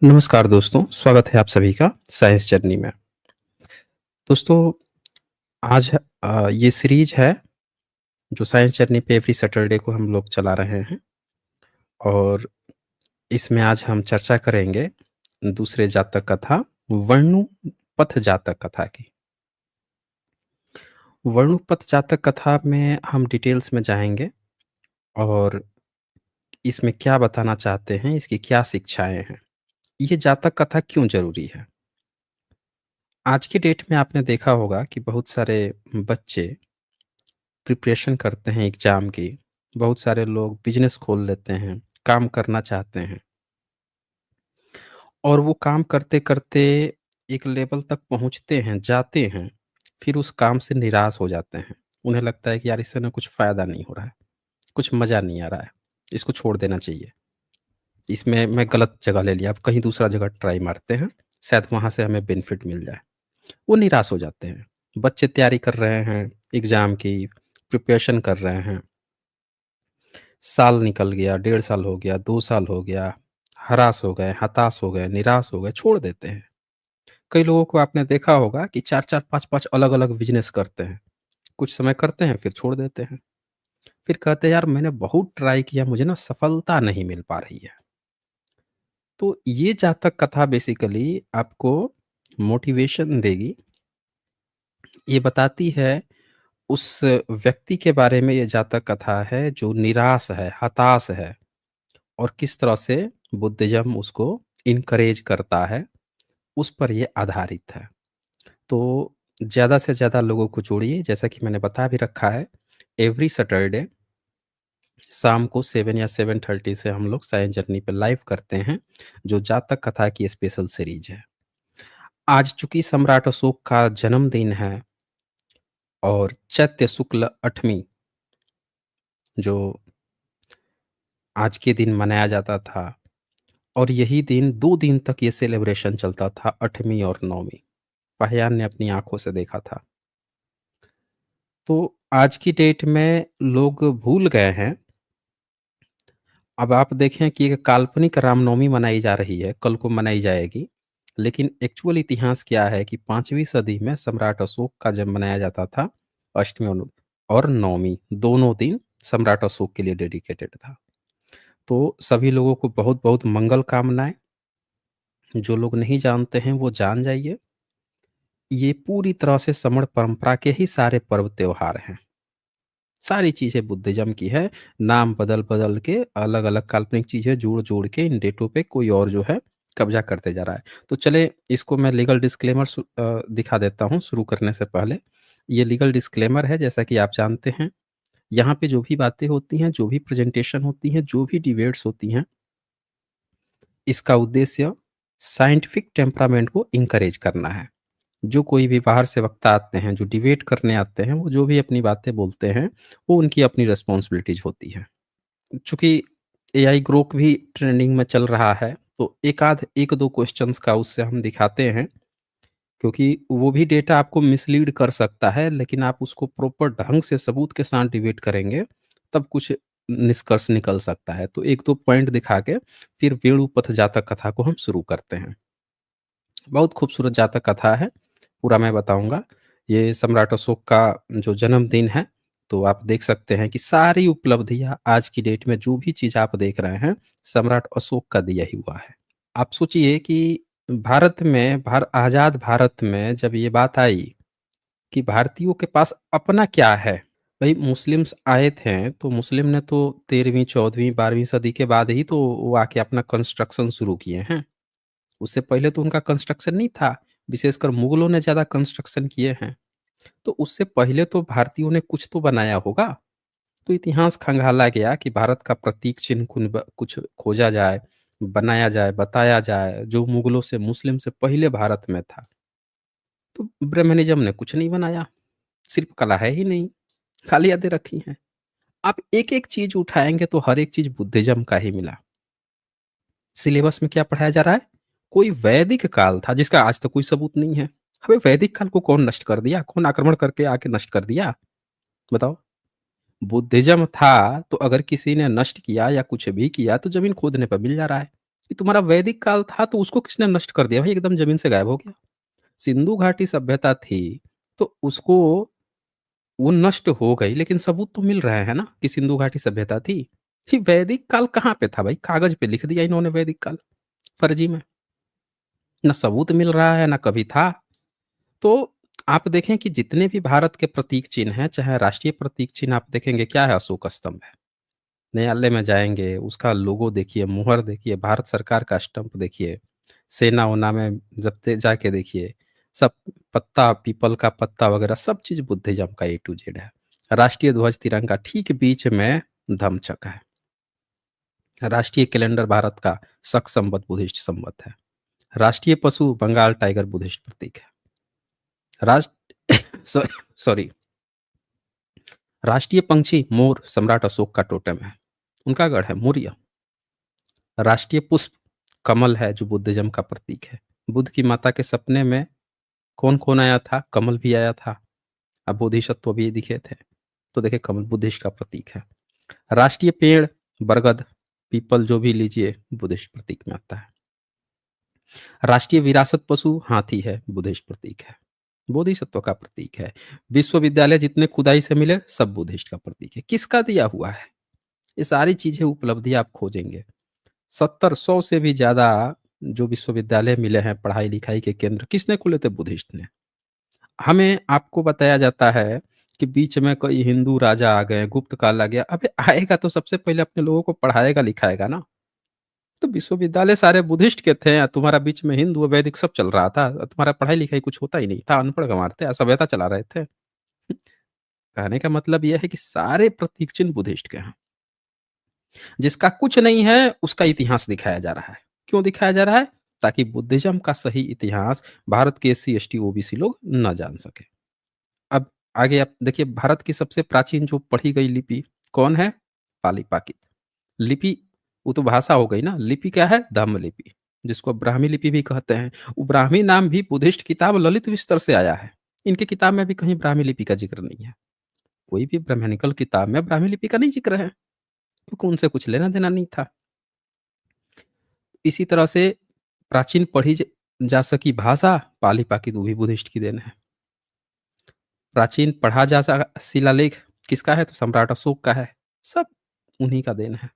नमस्कार दोस्तों, स्वागत है आप सभी का साइंस जर्नी में। दोस्तों, आज ये सीरीज़ है जो साइंस जर्नी पे एवरी सैटरडे को हम लोग चला रहे हैं और इसमें आज हम चर्चा करेंगे दूसरे जातक कथा वर्णुपथ जातक कथा की। वर्णुपथ जातक कथा में हम डिटेल्स में जाएँगे और इसमें क्या बताना चाहते हैं, इसकी क्या शिक्षाएँ हैं, ये जातक कथा क्यों ज़रूरी है? आज की डेट में आपने देखा होगा कि बहुत सारे बच्चे प्रिपरेशन करते हैं एग्ज़ाम की, बहुत सारे लोग बिज़नेस खोल लेते हैं, काम करना चाहते हैं और वो काम करते-करते एक लेवल तक पहुँचते हैं, जाते हैं, फिर उस काम से निराश हो जाते हैं। उन्हें लगता है कि यार इससे ना कुछ फ़ायदा नहीं हो रहा है, कुछ मज़ा नहीं आ रहा है, इसको छोड़ देना चाहिए। इसमें मैं गलत जगह ले लिया, अब कहीं दूसरा जगह ट्राई मारते हैं, शायद वहाँ से हमें बेनिफिट मिल जाए। वो निराश हो जाते हैं। बच्चे तैयारी कर रहे हैं एग्ज़ाम की, प्रिपरेशन कर रहे हैं। साल निकल गया, 1.5 साल हो गया, 2 साल हो गया, हरास हो गए, हताश हो गए, निराश हो गए, छोड़ देते हैं। कई लोगों को आपने देखा होगा कि 4-4 5-5 अलग-अलग बिज़नेस करते हैं। कुछ समय करते हैं, फिर छोड़ देते हैं। फिर कहते हैं यार मैंने बहुत ट्राई किया, मुझे ना सफलता नहीं मिल पा रही है। तो ये जातक कथा बेसिकली आपको मोटिवेशन देगी। ये बताती है उस व्यक्ति के बारे में, ये जातक कथा है जो निराश है, हताश है। और किस तरह से बुद्धिज़्म उसको इनकरेज करता है, उस पर ये आधारित है। तो ज़्यादा से ज़्यादा लोगों को जोड़िए, जैसा कि मैंने बता भी रखा है, एवरी सैटरडे शाम को 7 या 7:30 से हम लोग साइंस जर्नी पे लाइव करते हैं, जो जातक कथा की स्पेशल सीरीज़ है। आज चूँकि सम्राट अशोक का जन्मदिन है और चैत्र शुक्ल 8वीं जो आज के दिन मनाया जाता था और यही दिन 2 दिन तक ये सेलिब्रेशन चलता था 8वीं और 9वीं। पाहियान ने अपनी आँखों से देखा था। तो आज की डेट में लोग भूल गए हैं। अब आप देखें कि एक काल्पनिक रामनवमी मनाई जा रही है, कल को मनाई जाएगी। लेकिन एक्चुअल इतिहास क्या है कि 5वीं सदी में सम्राट अशोक का जब मनाया जाता था, अष्टमी और नवमी दोनों दिन सम्राट अशोक के लिए डेडिकेटेड था। तो सभी लोगों को बहुत-बहुत मंगल कामनाएँ। जो लोग नहीं जानते हैं वो जान जाइए। ये पूरी तरह से श्रमण परंपरा के ही सारे पर्व त्योहार हैं। सारी चीज़ें बुद्धिज़्म की है, नाम बदल-बदल के अलग-अलग काल्पनिक चीज़ें जोड़-जोड़ के इन डेटों पे कोई और जो है कब्ज़ा करते जा रहा है। तो चलें इसको मैं लीगल डिस्क्लेमर दिखा देता हूँ शुरू करने से पहले। ये लीगल डिस्क्लेमर है जैसा कि आप जानते हैं, यहाँ पे जो भी बातें होती हैं, जो भी प्रेज़ेंटेशन होती हैं, जो भी डिबेट्स होती हैं, इसका उद्देश्य साइंटिफिक टेम्परामेंट को एनकरेज करना है। जो कोई भी बाहर से वक्ता आते हैं, जो डिबेट करने आते हैं, वो जो भी अपनी बातें बोलते हैं, वो उनकी अपनी रिस्पॉन्सिबिलिटीज़ होती है। चूँकि एआई ग्रोक भी ट्रेंडिंग में चल रहा है, तो एक-आध 1-2 क्वेश्चन्स का उससे हम दिखाते हैं, क्योंकि वो भी डेटा आपको मिसलीड कर सकता है, लेकिन आप उसको प्रॉपर ढंग से सबूत के साथ डिबेट करेंगे, तब कुछ निष्कर्ष निकल सकता है। तो 1-2 पॉइंट दिखा के, फिर वेणुपथ जातक कथा को हम शुरू करते हैं। बहुत खूबसूरत जातक कथा है, पूरा मैं बताऊँगा। ये सम्राट अशोक का जो जन्मदिन है, तो आप देख सकते हैं कि सारी उपलब्धियाँ आज की डेट में जो भी चीज़ आप देख रहे हैं, सम्राट अशोक का दिया ही हुआ है। आप सोचिए कि भारत में आज़ाद भारत में जब ये बात आई कि भारतीयों के पास अपना क्या है? भई मुस्लिम्स आए थे, तो मुस्लिम ने तो 13वीं, 14वीं, 12वीं सदी के बाद ही तो वो आके अपना कंस्ट्रक्शन शुरू किए हैं। उससे पहले तो उनका कंस्ट्रक्शन नहीं था, विशेषकर मुगलों ने ज़्यादा कंस्ट्रक्शन किए हैं। तो उससे पहले तो भारतीयों ने कुछ तो बनाया होगा। तो इतिहास खंगाला गया कि भारत का प्रतीक चिन्ह कुछ खोजा जाए, बनाया जाए, बताया जाए, जो मुगलों से मुस्लिम से पहले भारत में था। तो ब्राह्मणिज़्म ने कुछ नहीं बनाया, शिल्पकला है ही नहीं, खाली यादें रखी हैं। आप एक-एक चीज़ उठाएँगे तो हर एक चीज़ बुद्धिज़्म का ही मिला। सिलेबस में क्या पढ़ाया जा रहा है? कोई वैदिक काल था जिसका आज तक कोई सबूत नहीं है। अबे वैदिक काल को कौन नष्ट कर दिया? कौन आक्रमण करके आके नष्ट कर दिया? बताओ। बुद्धिज़्म था तो अगर किसी ने नष्ट किया या कुछ भी किया तो ज़मीन खोदने पे मिल जा रहा है। कि तुम्हारा वैदिक काल था तो उसको किसने नष्ट कर दिया भाई, एकदम ज़मीन से गायब हो गया। सिंधु घाटी सभ्यता थी, तो उसको वो नष्ट हो गई, लेकिन सबूत तो मिल रहे हैं ना कि सिंधु घाटी सभ्यता थी। कि वैदिक काल कहाँ पे था भाई? कागज़ पे लिख दिया इन्होंने वैदिक काल, फर्जी में। ना सबूत मिल रहा है, ना कभी था। तो आप देखें कि जितने भी भारत के प्रतीक चिन्ह हैं, चाहे राष्ट्रीय प्रतीक चिन्ह आप देखेंगे क्या है? अशोक स्तंभ है। न्यायालय में जाएँगे, उसका लोगो देखिए, मुहर देखिए, भारत सरकार का स्टम्प देखिए, सेना-वेना में जब ते जाके देखिए, सब पत्ता, पीपल का पत्ता वगैरह सब चीज़ बुद्धिज़्म का ए टू ज़ेड है। राष्ट्रीय ध्वज तिरंगा ठीक बीच में धम्मचक्र है। राष्ट्रीय कैलेंडर भारत का शक संवत बुद्धिस्ट संवत है। राष्ट्रीय पशु बंगाल टाइगर बुद्धिस्ट प्रतीक है। राष्ट्र सॉरी राष्ट्रीय पंछी मोर सम्राट अशोक का टोटेम है। उनका गढ़ है मौर्य। राष्ट्रीय पुष्प कमल है जो बुद्धिज़्म का प्रतीक है। बुद्ध की माता के सपने में कौन-कौन आया था? कमल भी आया था। अब बोधिसत्व भी दिखे थे। तो देखिए कमल बुद्धिस्ट का प्रतीक है। राष्ट्रीय पेड़ बरगद, पीपल जो भी लीजिए बुद्धिस्ट प्रतीक में आता है। राष्ट्रीय विरासत पशु हाथी है, बुद्धिस्ट प्रतीक है। बोधिसत्व का प्रतीक है। विश्वविद्यालय जितने खुदाई से मिले सब बुद्धिस्ट का प्रतीक है। किसका दिया हुआ है? ये सारी चीज़ें उपलब्धि आप खोजेंगे। 70-100 से भी ज़्यादा जो विश्वविद्यालय मिले हैं, पढ़ाई-लिखाई के केंद्र, किसने खोले थे? बुद्धिस्ट ने। हमें आपको बताया जाता है कि बीच में कोई हिंदू राजा आ गए, गुप्त काल आ गया। अबे आएगा तो सबसे पहले अपने लोगों को पढ़ाएगा-लिखाएगा ना। तो विश्वविद्यालय सारे बुद्धिस्ट के थे, तुम्हारा बीच में हिंदू, वैदिक सब चल रहा था। तुम्हारा पढ़ाई-लिखाई कुछ होता ही नहीं था, अनपढ़ गँवार थे, सभ्यता चला रहे थे। कहने का मतलब ये है कि सारे प्रतीक चिन्ह बुद्धिस्ट के हैं। जिसका कुछ नहीं है, उसका इतिहास दिखाया जा रहा है। क्यों दिखाया जा रहा है? ताकि बुद्धिज़्म का सही इतिहास भारत के एससी, एसटी, ओबीसी लोग ना जान सकें। अब आगे आप देखिए भारत की सबसे प्राचीन जो पढ़ी गई लिपि कौन है? पाली-प्राकृत। लिपि वो तो भाषा हो गई ना, लिपि क्या है? धम्म लिपि, जिसको ब्राह्मी लिपि भी कहते हैं। वो ब्राह्मी नाम भी बुद्धिस्ट किताब ललित विस्तर से आया है। इनकी किताब में भी कहीं ब्राह्मी लिपि का ज़िक्र नहीं है। कोई भी ब्राह्मणिकल किताब में ब्राह्मी लिपि का नहीं ज़िक्र है, क्योंकि उनसे कुछ लेना-देना नहीं था। इसी तरह से प्राचीन पढ़ी जा सकी भाषा पाली-प्राकृत वो भी बुद्धिस्ट की देन है। प्राचीन पढ़ा जा सका शिलालेख किसका है? तो सम्राट अशोक का है। सब उन्हीं का देन है।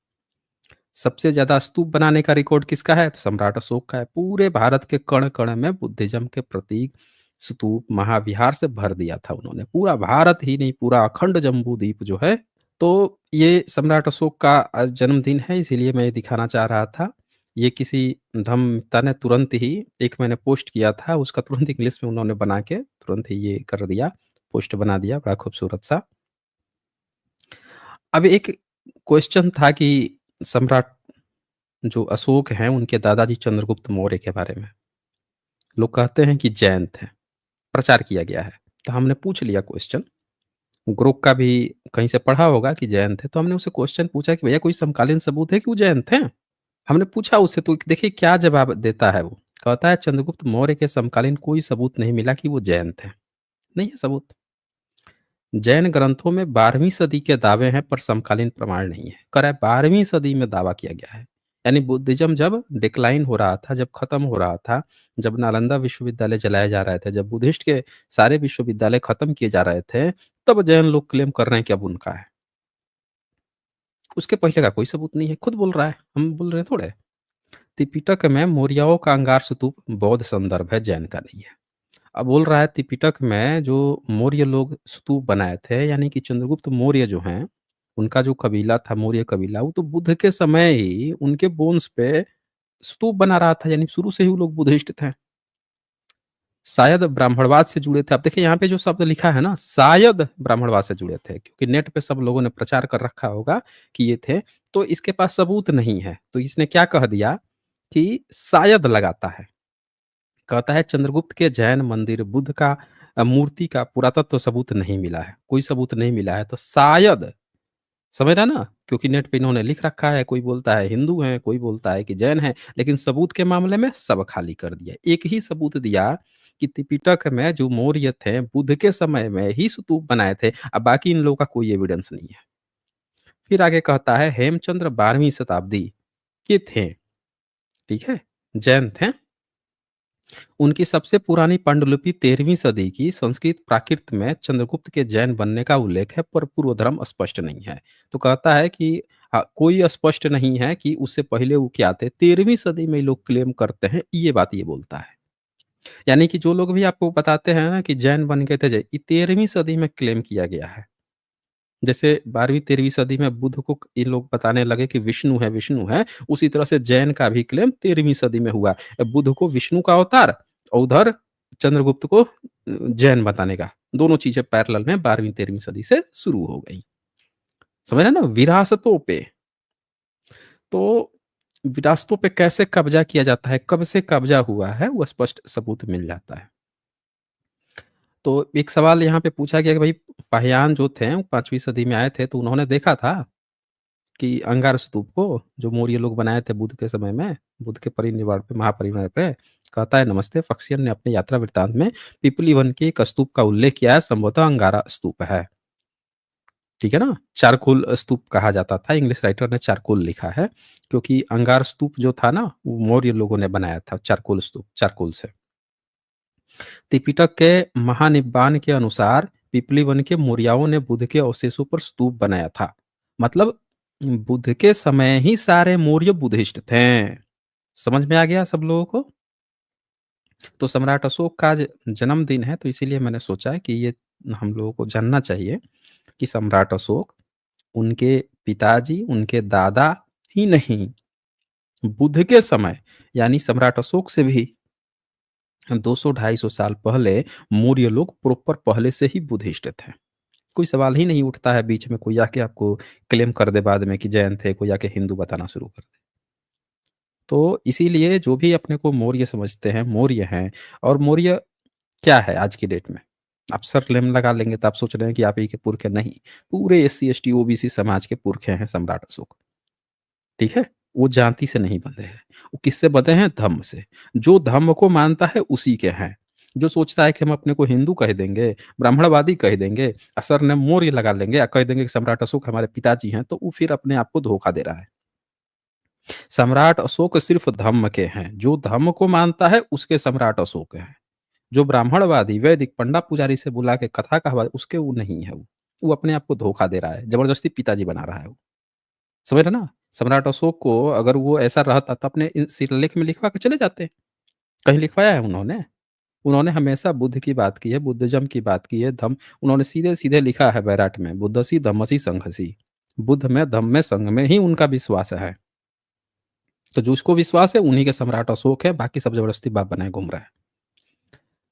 सबसे ज़्यादा स्तूप बनाने का रिकॉर्ड किसका है? तो सम्राट अशोक का है। पूरे भारत के कण-कण में बुद्धिज़्म के प्रतीक, स्तूप, महाविहार से भर दिया था उन्होंने। पूरा भारत ही नहीं, पूरा अखंड जम्बूद्वीप जो है। तो ये सम्राट अशोक का जन्मदिन है, इसीलिए मैं ये दिखाना चाह रहा था। ये किसी धर्मपिता ने तुरंत ही एक मैंने पोस्ट किया था, उसका तुरंत इंग्लिश में उन्होंने बना के तुरंत ही ये कर दिया, पोस्ट बना दिया, बड़ा खूबसूरत सा। अब एक क्वेश्चन था कि सम्राट जो अशोक हैं, उनके दादाजी चंद्रगुप्त मौर्य के बारे में। लोग कहते हैं कि जैन थे, प्रचार किया गया है। तो हमने पूछ लिया क्वेश्चन, ग्रुप का भी कहीं से पढ़ा होगा कि जैन थे, तो हमने उससे क्वेश्चन पूछा कि भैया कोई समकालीन सबूत है कि वो जैन थे? हमने पूछा उससे तो देखिए क्या जवाब देता है वो। कहता है चंद्रगुप्त मौर्य के समकालीन कोई सबूत नहीं मिला कि वो जैन थे। नहीं है सबूत। जैन ग्रंथों में 12वीं सदी के दावे हैं पर समकालीन प्रमाण नहीं है। कह रहा है 12वीं सदी में दावा किया गया है। यानी बुद्धिज़्म जब डिक्लाइन हो रहा था, जब खत्म हो रहा था, जब नालंदा विश्वविद्यालय जलाए जा रहे थे, जब बुद्धिस्ट के सारे विश्वविद्यालय खत्म किए जा रहे थे, तब जैन लोग क्लेम कर रहे हैं कि अब उनका है। उसके पहले का कोई सबूत नहीं है, खुद बोल रहा है, हम बोल रहे हैं थोड़े। त्रिपिटक में मौर्यों का अंगार स्तूप बौद्ध संदर्भ है, जैन का नहीं है। अब बोल रहा है त्रिपिटक में जो मौर्य लोग स्तूप बनाए थे, यानी कि चंद्रगुप्त मौर्य जो हैं, उनका जो कबीला था मौर्य कबीला, वो तो बुद्ध के समय ही उनके बोन्स पे स्तूप बना रहा था, यानी शुरू से ही वो लोग बुद्धिस्ट थे। शायद ब्राह्मणवाद से जुड़े थे। अब देखिए यहाँ पे जो शब्द लिखा है ना, शायद ब्राह्मणवाद से जुड़े थे, क्योंकि नेट पे सब लोगों ने प्रचार कर रखा होगा कि ये थे, तो इसके पास सबूत नहीं है। तो इसने क्या कह दिया कि शायद लगाता है। कहता है चंद्रगुप्त के जैन मंदिर बुद्ध का मूर्ति का पुरातत्व सबूत नहीं मिला है, कोई सबूत नहीं मिला है, तो शायद समझ रहा ना, क्योंकि नेट पे इन्होंने लिख रखा है, कोई बोलता है हिंदू हैं, कोई बोलता है कि जैन हैं, लेकिन सबूत के मामले में सब खाली कर दिया। एक ही सबूत दिया कि त्रिपिटक में जो मौर्य थे बुद्ध के समय में ही स्तूप बनाए थे, अब बाकी इन लोगों का कोई एविडेंस नहीं है। फिर आगे कहता है हेमचंद्र 12वीं शताब्दी के थे, ठीक है? जैन थे। उनकी सबसे पुरानी पांडुलिपि 13वीं सदी की संस्कृत प्राकृत में चंद्रगुप्त के जैन बनने का उल्लेख है, पर पूर्व धर्म स्पष्ट नहीं है। तो कहता है कि कोई स्पष्ट नहीं है कि उससे पहले वो क्या थे। 13वीं सदी में लोग क्लेम करते हैं, ये बात ये बोलता है। यानी कि जो लोग भी आपको बताते हैं ना कि जैन बन गए थे, ये 13वीं सदी में क्लेम किया गया है। जैसे 12वीं-13वीं सदी में बुद्ध को ये लोग बताने लगे कि विष्णु है, उसी तरह से जैन का भी क्लेम 13वीं सदी में हुआ। बुद्ध को विष्णु का अवतार और उधर चंद्रगुप्त को जैन बताने का। दोनों चीज़ें पैरेलल में 12वीं-13वीं सदी से शुरू हो गई। समझ रहे हैं ना? विरासतों पे, तो विरासतों पे कैसे कब्ज़ा किया जाता है, कब से कब्ज़ा हुआ है, वो स्पष्ट सबूत मिल जाता है। तो एक सवाल यहाँ पे पूछा गया कि भई पाहियान जो थे, 5वीं सदी में आए थे, तो उन्होंने देखा था कि अंगार स्तूप को, जो मौर्य लोग बनाए थे बुद्ध के समय में, बुद्ध के परिनिर्वाण पे, महापरिनिर्वाण पे, कहता है नमस्ते फक्सियन ने अपने यात्रा वृत्तांत में पिपली वन के एक स्तूप का उल्लेख किया है, संभवतः अंगारा स्तूप है। ठीक है ना? चारकोल स्तूप कहा जाता था, इंग्लिश राइटर ने चारकोल लिखा है, क्योंकि अंगार स्तूप जो था ना, वो मौर्य लोगों ने बनाया था, चारकोल स्तूप, चारकोल से। त्रिपिटक के महानिब्बान के अनुसार पिपली वन के मौर्यों ने बुद्ध के अवशेषों पर स्तूप बनाया था। मतलब बुद्ध के समय ही सारे मौर्य बुद्धिस्ट थे। समझ में आ गया सब लोगों को? तो सम्राट अशोक का आज जन्मदिन है, तो इसीलिए मैंने सोचा है कि ये हम लोगों को जानना चाहिए कि सम्राट अशोक, उनके पिताजी, उनके दादा ही नहीं, बुद्ध के समय, यानी सम्राट अशोक से भी 200-250 साल पहले मौर्य लोग प्रॉपर पहले से ही बुद्धिस्ट थे। कोई सवाल ही नहीं उठता है बीच में कोई आके आपको क्लेम कर दे बाद में कि जैन थे, कोई आके हिंदू बताना शुरू कर दे। तो इसीलिए जो भी अपने को मौर्य समझते हैं, मौर्य हैं। और मौर्य क्या है आज की डेट में? आप सरनेम लगा लेंगे तो आप सोच रहे हैं कि आप ही के पुरखे नहीं, पूरे एससी, एसटी, ओबीसी समाज के पुरखे हैं सम्राट अशोक। ठीक है? वो जाति से नहीं बंधे हैं। वो किससे बंधे हैं? धम्म से। जो धम्म को मानता है उसी के हैं। जो सोचता है कि हम अपने को हिंदू कह देंगे, ब्राह्मणवादी कह देंगे, सरनेम मौर्य लगा लेंगे या कह देंगे कि सम्राट अशोक हमारे पिताजी हैं, तो वो फिर अपने आप को धोखा दे रहा है। सम्राट अशोक सिर्फ धम्म के हैं। जो धम्म को मानता है उसके सम्राट अशोक हैं। जो ब्राह्मणवादी, वैदिक, पंडा पुजारी से बुला के कथा कहवा उसके वो नहीं है वो। वो अपने आप को धोखा दे रहा है, ज़बरदस्ती पिताजी बना रहा है वो। समझ रहे ना? सम्राट अशोक को अगर वो ऐसा रहता तो अपने शिलालेख में लिखवा के चले जाते। कहीं लिखवाया है उन्होंने? उन्होंने हमेशा बुद्ध की बात की है, बुद्धिज़्म की बात की है, धम्म, उन्होंने सीधे-सीधे लिखा है बैराट में, बुद्धसि धम्मसि संघसि। बुद्ध में, धम्म में, संघ में ही उनका विश्वास है। तो जिसको विश्वास है उन्हीं के सम्राट अशोक है, बाकी सब ज़बरदस्ती बाप बनाए घूम रहा है।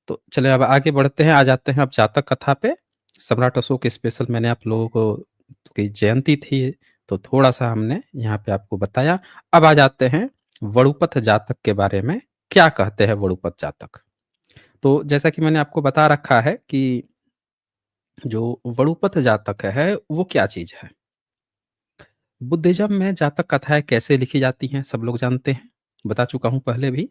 तो चलिए अब आगे बढ़ते हैं, आ जाते हैं अब जातक कथा पे। सम्राट अशोक स्पेशल मैंने आप लोगों को की जयंती थी, तो थोड़ा-सा हमने यहाँ पे आपको बताया। अब आ जाते हैं वड़ुपथ जातक के बारे में, क्या कहते हैं वड़ुपथ जातक? तो जैसा कि मैंने आपको बता रखा है कि जो वड़ुपथ जातक है, वो क्या चीज़ है? बुद्धिज़्म में जातक कथाएँ कैसे लिखी जाती हैं, सब लोग जानते हैं। बता चुका हूँ पहले भी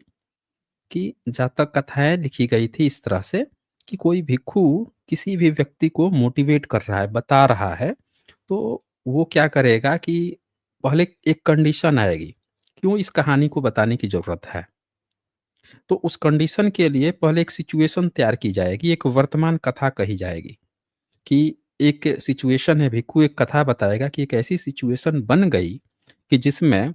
कि जातक कथाएँ लिखी गई थी इस तरह से कि कोई भिक्षु किसी भी व्यक्ति को मोटिवेट कर रहा है, बता रहा है, तो वो क्या करेगा कि पहले एक कंडीशन आएगी, क्यों इस कहानी को बताने की ज़रूरत है। तो उस कंडीशन के लिए पहले एक सिचुएशन तैयार की जाएगी, एक वर्तमान कथा कही जाएगी कि एक सिचुएशन है, भिक्षु एक कथा बताएगा कि एक ऐसी सिचुएशन बन गई कि जिसमें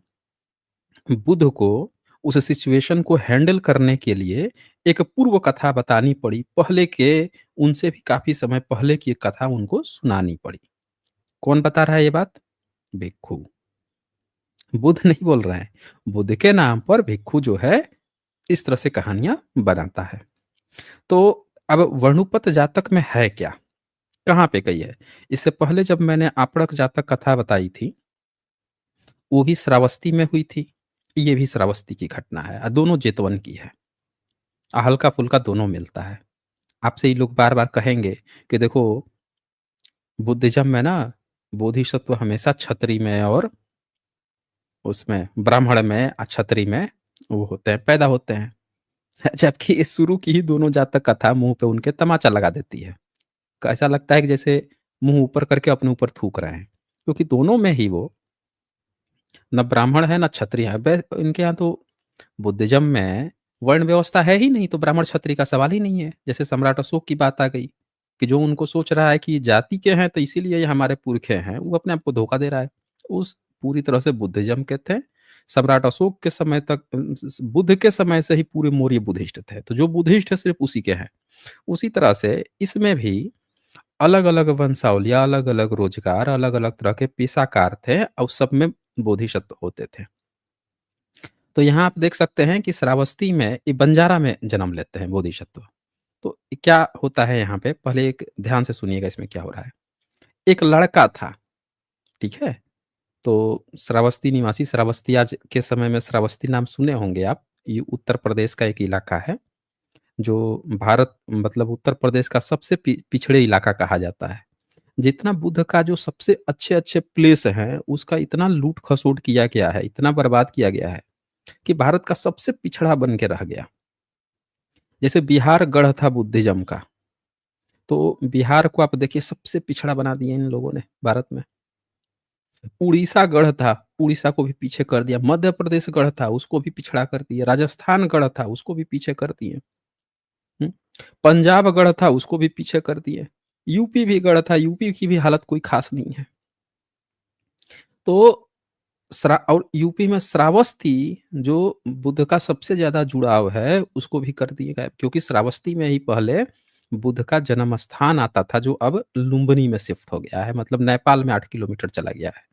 बुद्ध को उस सिचुएशन को हैंडल करने के लिए एक पूर्व कथा बतानी पड़ी। पहले के उनसे भी काफ़ी समय पहले की एक कथा उनको सुनानी पड़ी। कौन बता रहा है ये बात? भिक्षु। बुद्ध नहीं बोल रहे हैं। बुद्ध के नाम पर भिक्षु जो है इस तरह से कहानियाँ बनाता है। तो अब वर्णुपत जातक में है क्या? कहाँ पे गई है? इससे पहले जब मैंने आपड़क जातक कथा बताई थी, वो भी श्रावस्ती में हुई थी। ये भी श्रावस्ती की घटना है, दोनों जेतवन की है। हल्का-फुल्का दोनों मिलता है। आपसे ये लोग बार-बार कहेंगे कि देखो बुद्धिज़्म में ना बोधिसत्व हमेशा क्षत्रिय में और उसमें ब्राह्मण में क्षत्रिय में वो होते हैं, पैदा होते हैं। जबकि इस शुरू की ही दोनों जातक कथा मुँह पे उनके तमाचा लगा देती है। ऐसा लगता है कि जैसे मुँह ऊपर करके अपने ऊपर थूक रहे हैं। क्योंकि दोनों में ही वो ना ब्राह्मण है ना क्षत्रिय है। इनके यहाँ तो बुद्धिज़्म में वर्ण व्यवस्था है ही नहीं, तो ब्राह्मण क्षत्रिय का सवाल ही नहीं है। जैसे सम्राट अशोक की बात आ गई, कि जो उनको सोच रहा है कि जाति के हैं तो इसीलिए ये हमारे पुरखे हैं, वो अपने आप को धोखा दे रहा है। उस पूरी तरह से बुद्धिज़्म के थे। सम्राट अशोक के समय तक बुद्ध के समय से ही पूरे मौर्य बुद्धिस्ट थे। तो जो बुद्धिस्ट है सिर्फ़ उसी के हैं। उसी तरह से इसमें भी अलग-अलग वंशावलियाँ, अलग-अलग रोज़गार, अलग-अलग तरह के पेशाकार थे और सब में बोधिसत्व होते थे। तो यहाँ आप देख सकते हैं कि श्रावस्ती में ये बंजारा में जन्म लेते हैं बोधिसत्व। तो क्या होता है यहाँ पे, पहले एक ध्यान से सुनिएगा इसमें क्या हो रहा है। एक लड़का था, ठीक है? तो श्रावस्ती निवासी, श्रावस्ती आज के समय में श्रावस्ती नाम सुने होंगे आप। ये उत्तर प्रदेश का एक इलाका है, जो भारत मतलब उत्तर प्रदेश का सबसे पिछड़े इलाका कहा जाता है। जितना बुद्ध का जो सबसे अच्छे-अच्छे प्लेस हैं, उसका इतना लूट-खसोट किया गया है, इतना बर्बाद किया गया है, कि भारत का सबसे पिछड़ा बन के रह गया। जैसे बिहार गढ़ था बुद्धिज़्म का, तो बिहार को आप देखिए सबसे पिछड़ा बना दिया इन लोगों ने भारत में। उड़ीसा गढ़ था, उड़ीसा को भी पीछे कर दिया। मध्य प्रदेश गढ़ था, उसको भी पिछड़ा कर दिया। राजस्थान गढ़ था, उसको भी पीछे कर दिए। हुँ। पंजाब गढ़ था, उसको भी पीछे कर दिए। यूपी भी गढ़ था, यूपी की भी हालत कोई ख़ास नहीं है। तो और यूपी में श्रावस्ती जो बुद्ध का सबसे ज़्यादा जुड़ाव है, उसको भी कर दिए गायब, क्योंकि श्रावस्ती में ही पहले बुद्ध का जन्म स्थान आता था, जो अब लुम्बिनी में शिफ्ट हो गया है, मतलब नेपाल में 8 किलोमीटर चला गया है।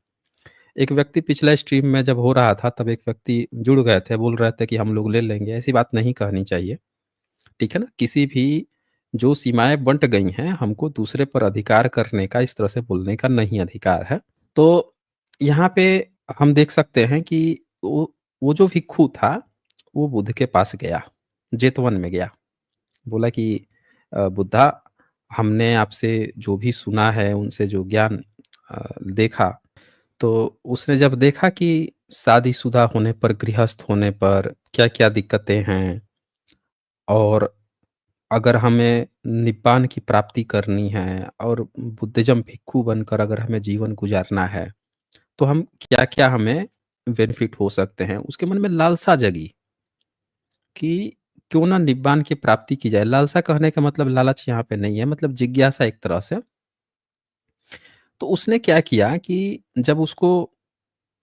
एक व्यक्ति पिछले स्ट्रीम में जब हो रहा था, तब एक व्यक्ति जुड़ गए थे, बोल रहे थे कि हम लोग ले लेंगे, ऐसी बात नहीं कहनी चाहिए, ठीक है ना? किसी भी जो सीमाएँ बँट गई हैं, हमको दूसरे पर अधिकार करने का, इस तरह से बोलने का नहीं अधिकार है। तो यहाँ पे हम देख सकते हैं कि वो जो भिक्षु था, वो बुद्ध के पास गया, जेतवन में गया। बोला कि बुद्धा, हमने आपसे जो भी सुना है, उनसे जो ज्ञान देखा, तो उसने जब देखा कि शादीशुदा होने पर, गृहस्थ होने पर क्या-क्या दिक्कतें हैं, और अगर हमें निब्बान की प्राप्ति करनी है और बुद्धिज़्म भिक्षु बनकर अगर हमें जीवन गुज़ारना है, तो हम क्या-क्या हमें बेनिफिट हो सकते हैं। उसके मन में लालसा जगी कि क्यों ना निब्बान की प्राप्ति की जाए। लालसा कहने का मतलब लालच यहाँ पे नहीं है, मतलब जिज्ञासा एक तरह से। तो उसने क्या किया कि जब उसको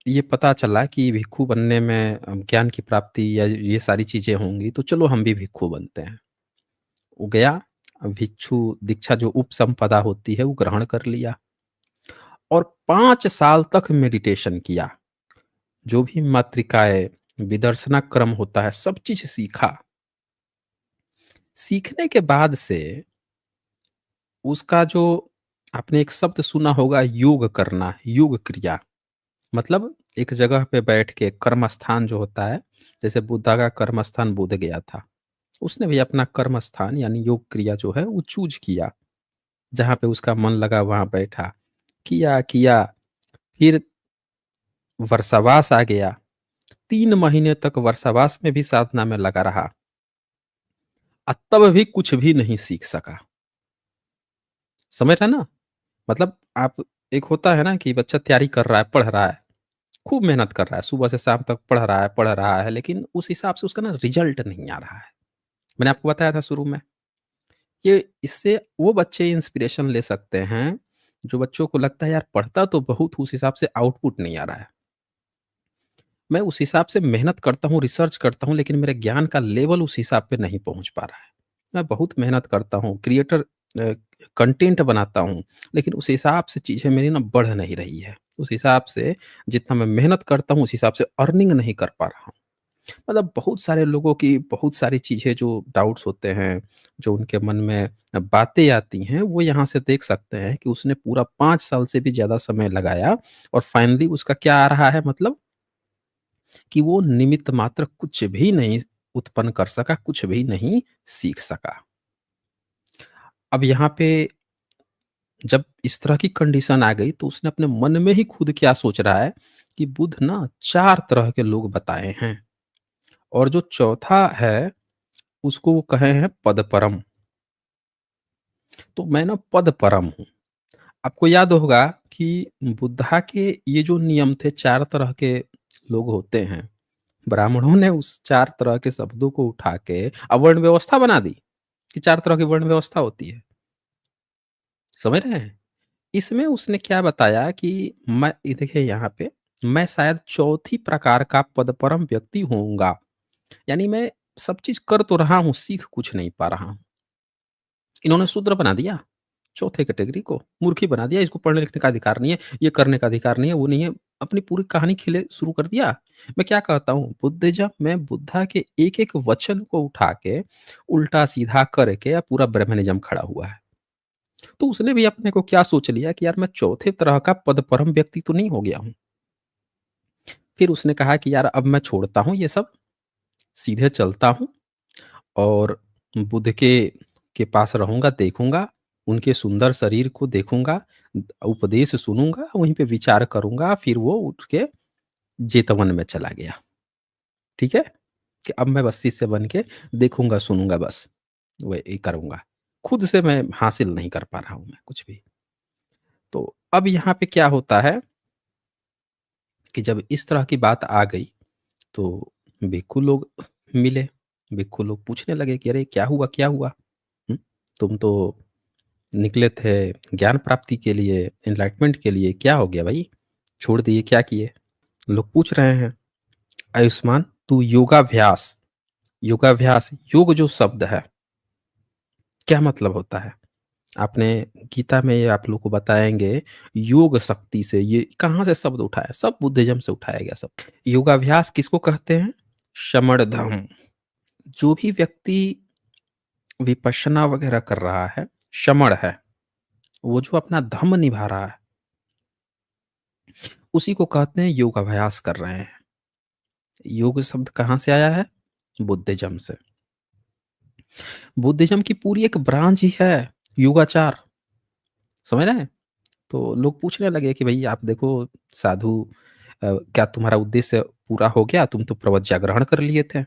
ये पता चला कि भिक्षु बनने में ज्ञान की प्राप्ति या ये सारी चीज़ें होंगी, तो चलो हम भी भिक्षु बनते हैं। वो गया, भिक्षु दीक्षा जो उपसम्पदा होती है, वो ग्रहण कर लिया और 5 साल तक मेडिटेशन किया। जो भी मात्रिकाएँ, विदर्शना क्रम होता है, सब चीज़ सीखा। सीखने के बाद से उसका जो, आपने एक शब्द सुना होगा योग करना, योग क्रिया। मतलब एक जगह पे बैठ के कर्म स्थान जो होता है, जैसे बुद्धा का कर्म स्थान बोध गया था। उसने भी अपना कर्म स्थान यानी योग क्रिया जो है वो चूज़ किया। जहाँ पे उसका मन लगा वहाँ बैठा। किया, फिर वर्षावास आ गया। 3 महीने तक वर्षावास में भी साधना में लगा रहा। तब भी कुछ भी नहीं सीख सका। समझ रहे हैं ना? मतलब आप, एक होता है ना कि बच्चा तैयारी कर रहा है, पढ़ रहा है, खूब मेहनत कर रहा है, सुबह से शाम तक पढ़ रहा है, लेकिन उस हिसाब से उसका ना रिज़ल्ट नहीं आ रहा है। मैंने आपको बताया था शुरू में। ये इससे वो बच्चे इंस्पिरेशन ले सकते हैं, जो बच्चों को लगता है यार पढ़ता तो बहुत हूँ, उस हिसाब से आउटपुट नहीं आ रहा है। मैं उस हिसाब से मेहनत करता हूँ, रिसर्च करता हूँ, लेकिन मेरे ज्ञान का लेवल उस हिसाब पे नहीं पहुँच पा रहा है। मैं बहुत मेहनत करता हूँ, कंटेंट बनाता हूँ, लेकिन उस हिसाब से चीज़ें मेरी ना बढ़ नहीं रही है। उस हिसाब से जितना मैं मेहनत करता हूँ, उस हिसाब से अर्निंग नहीं कर पा रहा हूँ। मतलब बहुत सारे लोगों की बहुत सारी चीज़ें जो डाउट्स होते हैं, जो उनके मन में बातें आती हैं, वो यहाँ से देख सकते हैं कि उसने पूरा 5 साल से भी ज़्यादा समय लगाया और फाइनली उसका क्या आ रहा है, मतलब कि वो निमित्त मात्र कुछ भी नहीं उत्पन्न कर सका, कुछ भी नहीं सीख सका। अब यहाँ पे जब इस तरह की कंडीशन आ गई, तो उसने अपने मन में ही खुद क्या सोच रहा है कि बुद्ध ना 4 तरह के लोग बताए हैं और जो चौथा है, उसको वो कहे हैं पदपरम। तो मैं ना पदपरम हूँ। आपको याद होगा कि बुद्धा के ये जो नियम थे, 4 तरह के लोग होते हैं। ब्राह्मणों ने उस 4 तरह के शब्दों को उठा के अब वर्ण व्यवस्था बना दी, कि 4 तरह की वर्ण व्यवस्था होती है। समझ रहे हैं? इसमें उसने क्या बताया कि मैं ये देखिए यहाँ पे, मैं शायद चौथी प्रकार का पदपरम व्यक्ति होऊँगा। यानी मैं सब चीज़ कर तो रहा हूँ, सीख कुछ नहीं पा रहा हूँ। इन्होंने शूद्र बना दिया, चौथे कैटेगरी को, मूर्ख ही बना दिया, इसको पढ़ने-लिखने का अधिकार नहीं है, ये करने का अधिकार नहीं है, वो नहीं है। अपनी पूरी कहानी खेले शुरू कर दिया। मैं क्या कहता हूँ, बुद्धिज़्म में बुद्धा के एक-एक वचन को उठा के, उल्टा-सीधा करके पूरा ब्रह्मनिज़्म खड़ा हुआ है। तो उसने भी अपने को क्या सोच लिया कि यार मैं चौथे तरह का पदपरम व्यक्ति तो नहीं हो गया हूँ। फिर उसने कहा कि यार अब मैं छोड़ता हूँ ये सब, सीधे चलता हूँ और बुद्ध के पास रहूँगा, देखूँगा, उनके सुंदर शरीर को देखूँगा, उपदेश सुनूँगा, वहीं पे विचार करूँगा, फिर वो उठ के जेतवन में चला गया। ठीक है? कि अब मैं बस शिष्य बन के देखूँगा, सुनूँगा बस, वही करूँगा। खुद से मैं हासिल नहीं कर पा रहा हूँ मैं कुछ भी। तो अब यहाँ पे क्या होता है कि जब इस तरह की बात आ गई, तो भिक्षु लोग मिले। भिक्षु लोग पूछने लगे कि, "अरे! क्या हुआ, क्या हुआ? हुँ? तुम तो निकले थे ज्ञान प्राप्ति के लिए, एनलाइटमेंट के लिए, क्या हो गया भई? छोड़ दिए, क्या किए?" लोग पूछ रहे हैं, "आयुष्मान, तू योगाभ्यास।" योगाभ्यास, योग जो शब्द है, क्या मतलब होता है? आपने गीता में ये आप लोग को बताएँगे, योग शक्ति से ये कहाँ से शब्द उठा है? सब बुद्धिज़्म से उठाया गया शब्द। योगाभ्यास किसको कहते हैं? शमणदम। जो भी व्यक्ति विपश्यना वगैरह कर रहा है, शमण है। वो जो अपना धम्म निभा रहा है, उसी को कहते हैं योगाभ्यास कर रहे हैं। योग शब्द कहाँ से आया है? बुद्धिज़्म से। बुद्धिज़्म की पूरी एक ब्रांच ही है, योगाचार, समझ रहे हैं? तो लोग पूछने लगे कि भई आप देखो साधु, क्या तुम्हारा उद्देश्य पूरा हो गया? तुम तो प्रवज्ञा ग्रहण कर लिए थे।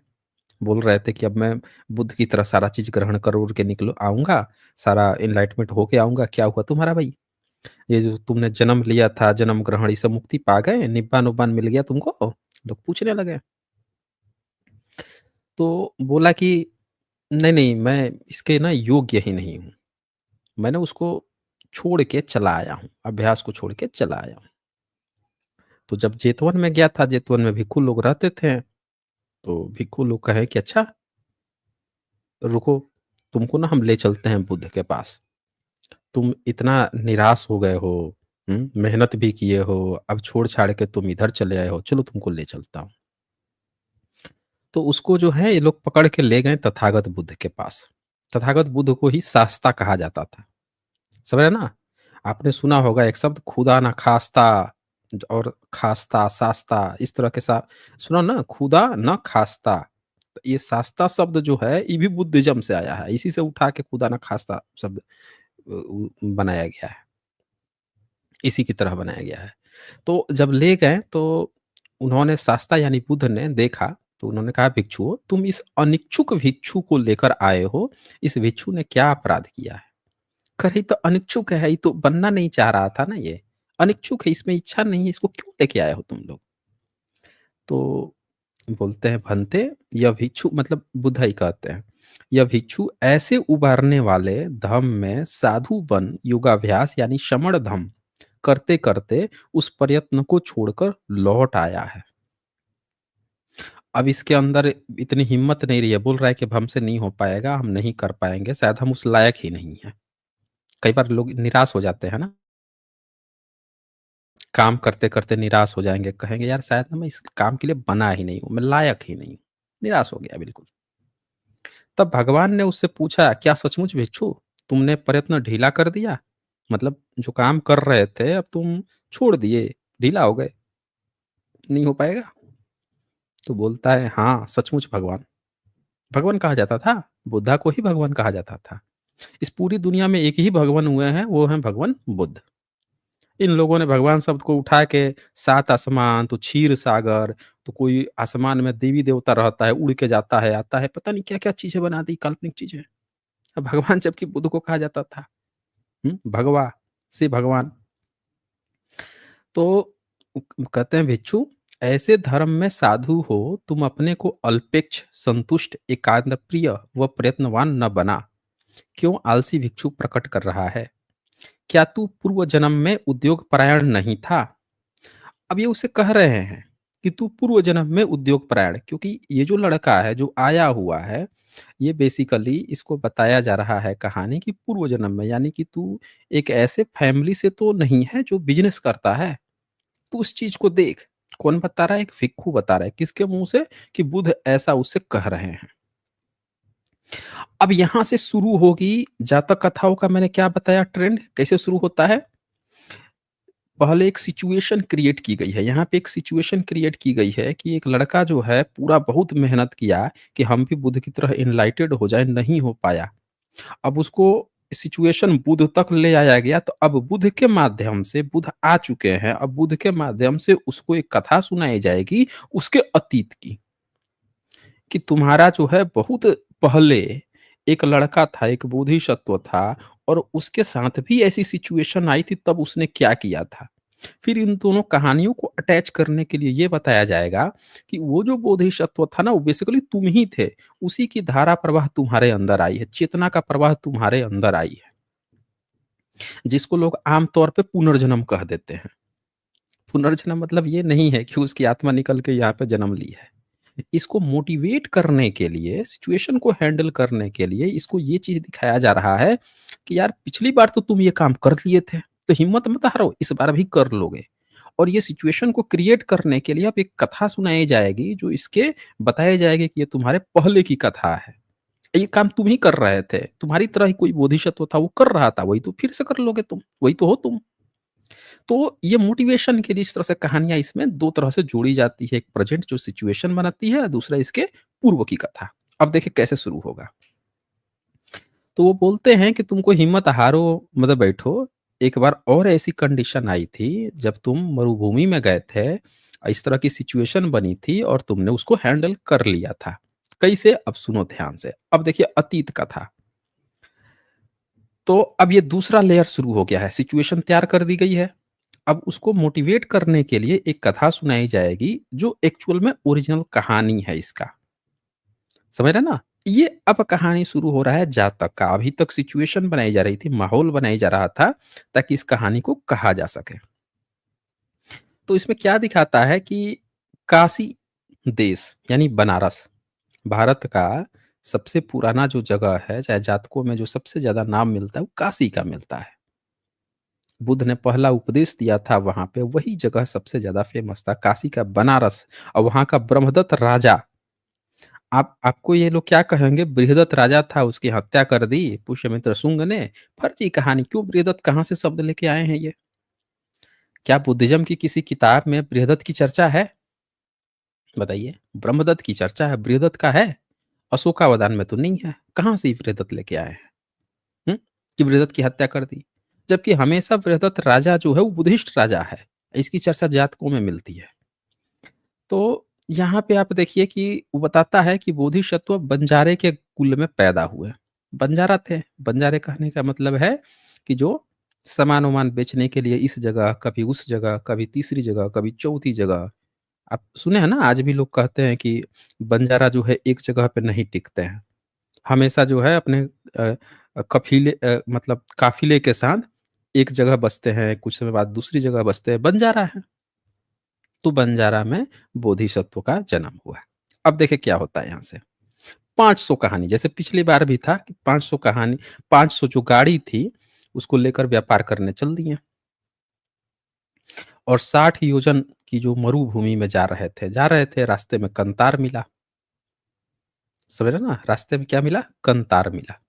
बोल रहे थे कि अब मैं बुद्ध की तरह सारा चीज़ ग्रहण कर-वुर के निकलो आऊँगा, सारा एनलाइटमेंट होके आऊँगा, क्या हुआ तुम्हारा भई? ये जो तुमने जन्म लिया था, जन्म ग्रहण ये सब मुक्ति पा गए? निब्बान-उब्बान मिल गया तुमको? लोग पूछने लगे। तो बोला कि नहीं, नहीं मैं इसके ना योग्य ही नहीं हूँ। मैंने उसको छोड़ के चला आया हूँ, अभ्यास को छोड़ के चला आया हूँ। तो जब जेतवन में गया था, जेतवन में भिक्षु लोग रहते थे, तो भिक्षु लोग कहे कि अच्छा रुको, तुमको ना हम ले चलते हैं बुद्ध के पास। तुम इतना निराश हो गए हो, मेहनत भी किए हो, अब छोड़-छाड़ के तुम इधर चले आए हो, चलो तुमको ले चलता हूँ। तो उसको जो है ये लोग पकड़ के ले गए तथागत बुद्ध के पास। तथागत बुद्ध को ही शास्ता कहा जाता था। समझ रहे हैं ना? आपने सुना होगा एक शब्द खुदा ना खास्ता और खास्ता, शास्ता इस तरह के सुना ना खुदा ना खास्ता। तो ये शास्ता शब्द जो है ये भी बुद्धिज़्म से आया है। इसी से उठा के खुदा ना खास्ता शब्द बनाया गया है। इसी की तरह बनाया गया है। तो जब ले गए तो उन्होंने शास्ता यानी बुद्ध ने देखा, तो उन्होंने कहा भिक्षुओं तुम इस अनिच्छुक भिक्षु को लेकर आए हो, इस भिक्षु ने क्या अपराध किया है? कह रही तो अनिच्छुक है, ये तो बनना नहीं चाह रहा था ना ये। अनिच्छुक है, इसमें इच्छा नहीं है, इसको क्यों लेके आए हो तुम लोग? तो बोलते हैं भंते, यह भिक्षु मतलब बुद्ध ही कहते हैं, यह भिक्षु ऐसे उबारने वाले धम्म में साधु बन योगाभ्यास यानी शमण धम्म करते-करते उस प्रयत्न को छोड़कर लौट आया है। अब इसके अंदर इतनी हिम्मत नहीं रही है, बोल रहा है कि अब हमसे नहीं हो पाएगा, हम नहीं कर पाएँगे, शायद हम उस लायक ही नहीं हैं। कई बार लोग निराश हो जाते हैं ना, काम करते-करते निराश हो जाएँगे, कहेंगे यार शायद ना मैं इस काम के लिए बना ही नहीं हूँ, मैं लायक ही नहीं हूँ। निराश हो गया बिल्कुल। तब भगवान ने उससे पूछा, "क्या सचमुच भिक्षु तुमने प्रयत्न ढीला कर दिया? मतलब जो काम कर रहे थे अब तुम छोड़ दिए, ढीला हो गए, नहीं हो पाएगा?" तो बोलता है, "हाँ, सचमुच भगवान।" भगवान कहा जाता था, बुद्धा को ही भगवान कहा जाता था। इस पूरी दुनिया में एक ही भगवान हुए हैं, वो हैं भगवान बुद्ध। इन लोगों ने भगवान शब्द को उठा के 7 आसमान, तो क्षीर सागर, तो कोई आसमान में देवी-देवता रहता है, उड़ के जाता है, आता है, पता नहीं क्या-क्या चीज़ें बना दी, काल्पनिक चीज़ें। अब भगवान जबकि बुद्ध को कहा जाता था, भगवा से भगवान। तो कहते हैं भिक्षु ऐसे धर्म में साधु हो, तुम अपने को अल्पेक्ष, संतुष्ट, एकांत प्रिय व प्रयत्नवान न बना। क्यों आलसी भिक्षु प्रकट कर रहा है? क्या तू पूर्व जन्म में उद्योग परायण नहीं था? अब ये उसे कह रहे हैं कि तू पूर्व जन्म में उद्योग परायण, क्योंकि ये जो लड़का है जो आया हुआ है, ये बेसिकली इसको बताया जा रहा है कहानी कि पूर्व जन्म में, यानी कि तू एक ऐसे फैमिली से तो नहीं है जो बिजनेस करता है। तू उस चीज को देख। कौन बता रहा है? एक भिक्षु बता रहा है। किसके मुंह से? कि बुद्ध ऐसा उससे कह रहे हैं। अब यहां से शुरू होगी जातक कथाओं का। मैंने क्या बताया ट्रेंड कैसे शुरू होता है? पहले एक सिचुएशन क्रिएट की गई है। यहाँ पे एक सिचुएशन क्रिएट की गई है कि एक लड़का जो है पूरा बहुत मेहनत किया कि हम भी बुद्ध की तरह एनलाइटेड हो जाए, नहीं हो पाया। अब उसको सिचुएशन बुद्ध तक ले आया गया, तो अब बुद्ध के माध्यम से बुद्ध आ चुके हैं। अब बुद्ध के माध्यम से उसको एक कथा सुनाई जाएगी उसके अतीत की, कि तुम्हारा जो है बहुत पहले एक लड़का था, एक बोधिसत्व था, और उसके साथ भी ऐसी सिचुएशन आई थी, तब उसने क्या किया था। फिर इन दोनों कहानियों को अटैच करने के लिए ये बताया जाएगा कि वो जो बोधिसत्व था ना, वो बेसिकली तुम ही थे। उसी की धारा प्रवाह तुम्हारे अंदर आई है, चेतना का प्रवाह तुम्हारे अंदर आई है, जिसको लोग आमतौर पे पुनर्जन्म कह देते हैं। पुनर्जन्म मतलब ये नहीं है कि उसकी आत्मा निकल के यहाँ पे जन्म ली है। इसको मोटिवेट करने के लिए, सिचुएशन को हैंडल करने के लिए इसको ये चीज़ दिखाया जा रहा है कि यार पिछली बार तो तुम ये काम कर लिए थे, तो हिम्मत मत हारो, इस बार भी कर लोगे। और ये सिचुएशन को क्रिएट करने के लिए अब एक कथा सुनाई जाएगी, जो इसके बताए जाएगी कि ये तुम्हारे पहले की कथा है। ये काम तुम ही कर रहे थे, तुम्हारी तरह ही कोई बोधिसत्व था वो कर रहा था, वही तो फिर से कर लोगे तुम, वही तो हो तुम। तो ये मोटिवेशन के लिए इस तरह से कहानियाँ इसमें 2 तरह से जोड़ी जाती है। एक प्रेज़ेंट जो सिचुएशन बनाती है, दूसरा इसके पूर्व की कथा। अब देखिए कैसे शुरू होगा। तो वो बोलते हैं कि तुमको हिम्मत हारो मत बैठो। एक बार और ऐसी कंडीशन आई थी जब तुम मरुभूमि में गए थे। इस तरह की सिचुएशन बनी थी और तुमने उसको हैंडल कर लिया था। कैसे? अब सुनो ध्यान से। अब देखिए अतीत कथा। तो अब ये दूसरा लेयर शुरू हो गया है। सिचुएशन तैयार कर दी गई है। अब उसको मोटिवेट करने के लिए एक कथा सुनाई जाएगी जो एक्चुअल में ओरिजिनल कहानी है इसका। समझ रहे ना? ये अब कहानी शुरू हो रहा है जातक का। अभी तक सिचुएशन बनाई जा रही थी, माहौल बनाई जा रहा था ताकि इस कहानी को कहा जा सके। तो इसमें क्या दिखाता है कि काशी देश यानी बनारस, भारत का सबसे पुराना जो जगह है, चाहे जातकों में जो सबसे ज़्यादा नाम मिलता है वो काशी का मिलता है। बुद्ध ने पहला उपदेश दिया था वहाँ पे, वही जगह सबसे ज़्यादा फ़ेमस था, काशी का बनारस। और वहाँ का ब्रह्मदत्त राजा, आपको ये लोग क्या कहेंगे, बृहदत्त राजा था, उसकी हत्या कर दी पुष्यमित्र शुंग ने। फर्जी कहानी। क्यों बृहदत्त, कहाँ से शब्द लेके आए हैं ये? क्या बुद्धिज़्म की किसी किताब में बृहदत्त की चर्चा है? बताइए। ब्रह्मदत्त की चर्चा है, बृहदत्त का है? अशोकावदान में तो नहीं है। कहाँ से ये बृहदत्त लेके आए हैं? हुँ? कि बृहदत्त की हत्या कर दी। जबकि हमेशा बृहदत्त राजा जो है वो बुद्धिस्ट राजा है। इसकी चर्चा जातकों में मिलती है। तो यहाँ पे आप देखिए कि वो बताता है कि बोधिसत्व बंजारे के कुल में पैदा हुए। बंजारा थे। बंजारे कहने का मतलब है कि जो सामान-वामान बेचने के लिए इस जगह, कभी उस जगह, कभी तीसरी जगह, कभी चौथी जगह। आप सुने हैं ना, आज भी लोग कहते हैं कि बंजारा जो है एक जगह पे नहीं टिकते हैं। हमेशा जो है अपने मतलब काफ़िले के साथ एक जगह बसते हैं, कुछ समय बाद दूसरी जगह बसते हैं, बंजारा है। तो बंजारा में बोधिसत्व का जन्म हुआ। अब देखिए क्या होता है यहाँ से। 500 कहानी, जैसे पिछली बार भी था कि 500 कहानी, 500 जो गाड़ी थी, उसको लेकर व्यापार करने चल दिए और 60 योजन की जो मरुभूमि में जा रहे थे, रास्ते में कंतार मिला। समझ रहे ना? रास्ते में क्या मिला? कंतार मिला।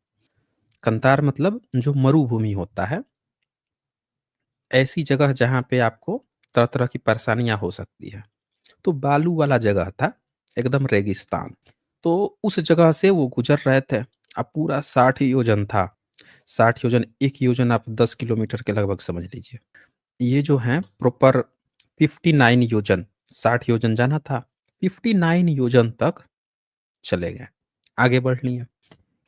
कंतार मतलब जो मरुभूमि होता है, ऐसी जगह जहाँ पे आपको तरह-तरह की परेशानियाँ हो सकती है। तो बालू वाला जगह था, एकदम रेगिस्तान। तो उस जगह से वो गुज़र रहे थे। अब पूरा 60 योजन था। 60 योजन, 1 योजन आप 10 किलोमीटर के लगभग समझ लीजिए। ये जो हैं प्रॉपर 59 योजन, 60 योजन जाना था, 59 योजन तक चले गए, आगे बढ़ लिए।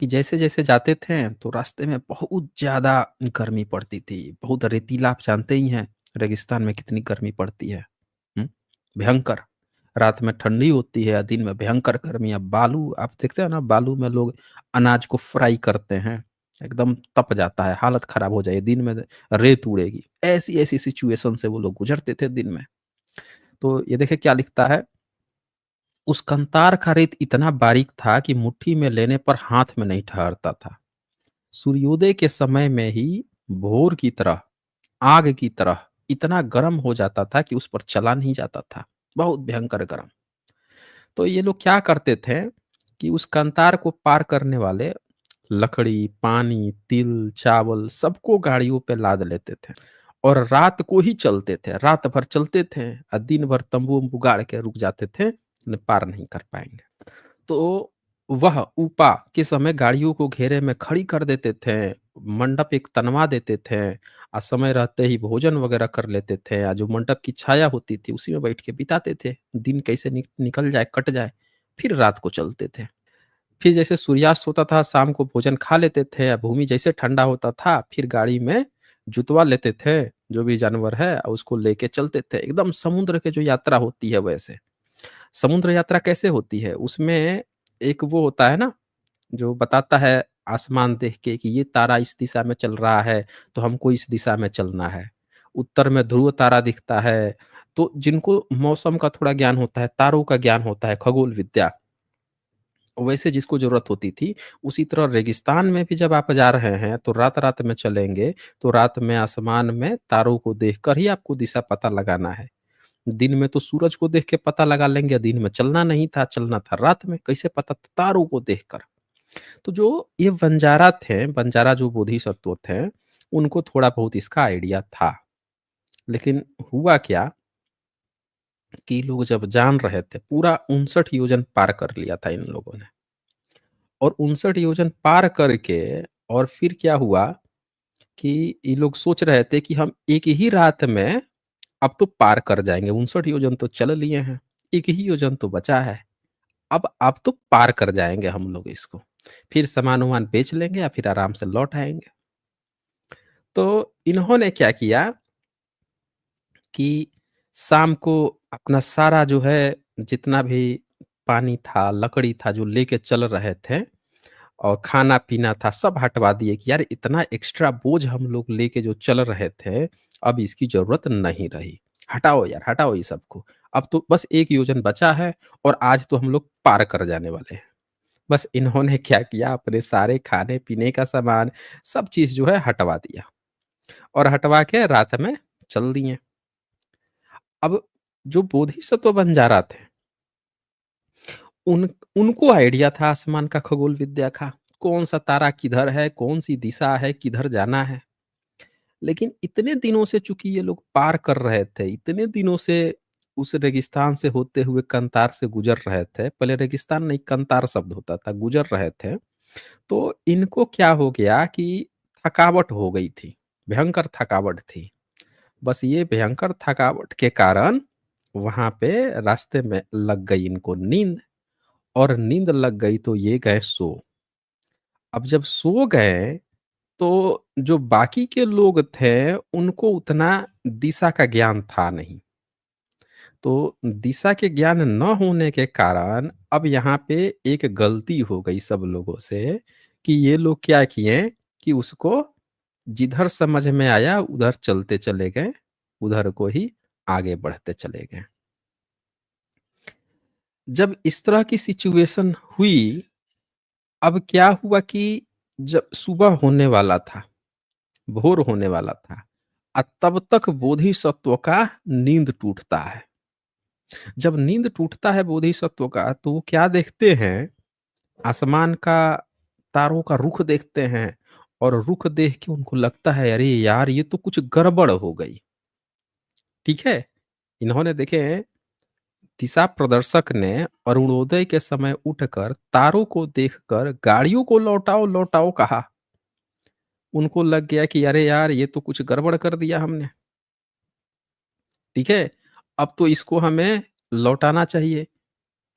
कि जैसे-जैसे जाते थे तो रास्ते में बहुत ज़्यादा गर्मी पड़ती थी, बहुत रेतीला, आप जानते ही हैं रेगिस्तान में कितनी गर्मी पड़ती है। हुँ? भयंकर। रात में ठंडी होती है, दिन में भयंकर गर्मी। अब बालू आप देखते हैं ना, बालू में लोग अनाज को फ्राई करते हैं, एकदम तप जाता है, हालत खराब हो जाएगी, दिन में रेत उड़ेगी। ऐसी-ऐसी सिचुएशन से वो लोग गुज़रते थे दिन में। तो ये देखिए क्या लिखता है, उस कंतार का रेत इतना बारीक था कि मुट्ठी में लेने पर हाथ में नहीं ठहरता था। सूर्योदय के समय में ही भोर की तरह, आग की तरह इतना गर्म हो जाता था कि उस पर चला नहीं जाता था। बहुत भयंकर गर्म। तो ये लोग क्या करते थे कि उस कंतार को पार करने वाले लकड़ी, पानी, तिल, चावल सबको गाड़ियों पे लाद लेते थे और रात को ही चलते थे। रात भर चलते थे और दिन भर तंबू-वंबू गाड़ के रुक जाते थे, न पार नहीं कर पाएँगे। तो वह ऊपा के समय गाड़ियों को घेरे में खड़ी कर देते थे, मंडप एक तनवा देते थे समय रहते ही भोजन वगैरह कर लेते थे। जो मंडप की छाया होती थी, उसी में बैठ के बिताते थे। दिन कैसे निकल जाए, कट जाए, फिर रात को चलते थे। फिर जैसे सूर्यास्त होता था, शाम को भोजन खा लेते थे। भूमि जैसे ठंडा होता था, फिर गाड़ी में जुतवा लेते थे, जो भी जानवर है उसको लेके चलते थे। एकदम समुद्र के जो यात्रा होती है वैसे। समुद्र यात्रा कैसे होती है? उसमें एक वो होता है ना, जो बताता है आसमान देख के कि ये तारा इस दिशा में चल रहा है, तो हमको इस दिशा में चलना है। उत्तर में ध्रुव तारा दिखता है, तो जिनको मौसम का थोड़ा ज्ञान होता है, तारों का ज्ञान होता है, खगोल विद्या, वैसे जिसको ज़रूरत होती थी, उसी तरह रेगिस्तान में भी जब आप जा रहे हैं, तो रात-रात में चलेंगे, तो रात में आसमान में तारों को देखकर ही आपको दिशा पता लगाना है। दिन में तो सूरज को देख के पता लगा लेंगे, दिन में चलना नहीं था, चलना था रात में, कैसे पता? तारों को देखकर। तो जो ये बंजारा थे, बंजारा जो बोधिसत्व थे, उनको थोड़ा बहुत इसका आइडिया था। लेकिन हुआ क्या कि लोग जब जान रहे थे, पूरा 59 योजन पार कर लिया था इन लोगों ने और 59 योजन पार करके और फिर क्या हुआ कि ये लोग सोच रहे थे कि हम एक ही रात में अब तो पार कर जाएँगे, 59 योजन तो चल लिए हैं, 1 ही योजन तो बचा है। अब तो पार कर जाएँगे हम लोग इसको। फिर सामान-वामान बेच लेंगे या फिर आराम से लौट आएँगे। तो इन्होंने क्या किया कि शाम को अपना सारा जो है जितना भी पानी था, लकड़ी था जो लेके चल रहे थे और खाना-पीना था सब हटवा दिए कि यार इतना एक्स्ट्रा बोझ हम लोग लेके जो चल रहे थे, अब इसकी ज़रूरत नहीं रही। हटाओ यार, हटाओ ये सबको। अब तो बस 1 योजन बचा है और आज तो हम लोग पार कर जाने वाले हैं। बस इन्होंने क्या किया अपने सारे खाने-पीने का सामान, सब चीज़ जो है हटवा दिया और हटवा के रात में चल दिए। अब जो बोधिसत्व बंजारा थे, उनको आइडिया था आसमान का, खगोल विद्या का, कौन-सा तारा किधर है, कौन-सी दिशा है, किधर जाना है। लेकिन इतने दिनों से चूँकि ये लोग पार कर रहे थे, इतने दिनों से उस रेगिस्तान से होते हुए कंतार से गुज़र रहे थे, पहले रेगिस्तान नहीं कंतार शब्द होता था, गुज़र रहे थे, तो इनको क्या हो गया कि थकावट हो गई थी, भयंकर थकावट थी। बस ये भयंकर थकावट के कारण वहाँ पे रास्ते में लग गई इनको नींद और नींद लग गई तो ये गए सो। अब जब सो गए तो जो बाकी के लोग थे, उनको उतना दिशा का ज्ञान था नहीं। तो दिशा के ज्ञान न होने के कारण अब यहाँ पे एक गलती हो गई सब लोगों से कि ये लोग क्या किए कि उसको जिधर समझ में आया उधर चलते चले गए, उधर को ही आगे बढ़ते चले गए। जब इस तरह की सिचुएशन हुई, अब क्या हुआ कि जब सुबह होने वाला था, भोर होने वाला था तब तक बोधिसत्व का नींद टूटता है। जब नींद टूटता है बोधिसत्व का तो वो क्या देखते हैं, आसमान का तारों का रुख देखते हैं और रुख देख के उनको लगता है अरे यार ये तो कुछ गड़बड़ हो गई। ठीक है? इन्होंने देखे दिशा प्रदर्शक ने अरुणोदय के समय उठकर तारों को देखकर गाड़ियों को लौटाओ लौटाओ कहा। उनको लग गया कि अरे यार ये तो कुछ गड़बड़ कर दिया हमने। ठीक है? अब तो इसको हमें लौटाना चाहिए।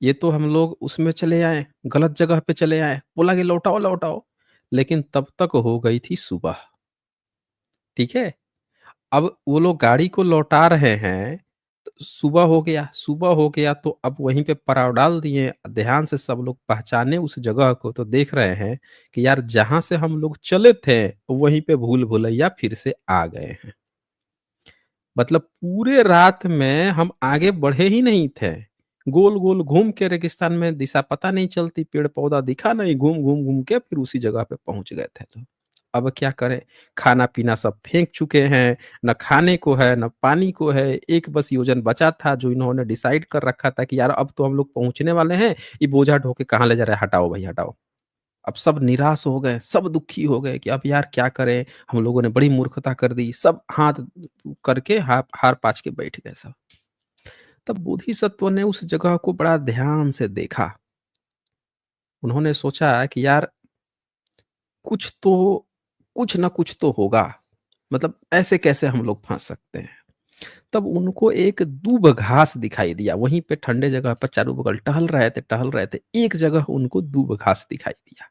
ये तो हम लोग उसमें चले आए, गलत जगह पे चले आए। बोला कि लौटाओ, लौटाओ। लेकिन तब तक हो गई थी सुबह। ठीक है? अब वो लोग गाड़ी को लौटा रहे हैं, सुबह हो गया तो अब वहीं पे पड़ाव डाल दिए। ध्यान से सब लोग पहचाने उस जगह को तो देख रहे हैं कि यार जहाँ से हम लोग चले थे, वहीं पे भूल-भुलैया फिर से आ गए हैं। मतलब पूरे रात में हम आगे बढ़े ही नहीं थे। गोल-गोल घूम के रेगिस्तान में दिशा पता नहीं चलती, पेड़-पौधा दिखा नहीं, घूम-घूम के फिर उसी जगह पे पहुँच गए थे लोग। अब क्या करें? खाना-पीना सब फेंक चुके हैं, ना खाने को है, ना पानी को है। एक बस योजन बचा था जो इन्होंने डिसाइड कर रखा था कि यार अब तो हम लोग पहुँचने वाले हैं, ये बोझा ढो के कहाँ ले जा रहा है? हटाओ भई हटाओ। अब सब निराश हो गए, सब दुखी हो गए कि अब यार क्या करें? हम लोगों ने बड़ी मूर्खता कर दी। सब हाथ करके हार पाँच के बैठ गए सब। तब बोधिसत्व ने उस जगह को बड़ा ध्यान से देखा। उन्होंने सोचा कि यार कुछ तो कुछ ना कुछ तो होगा। मतलब ऐसे कैसे हम लोग फँस सकते हैं? तब उनको एक दूब घास दिखाई दिया। वहीं पे ठंडे जगह पर चारों बगल टहल रहे थे। एक जगह उनको दूब घास दिखाई दिया।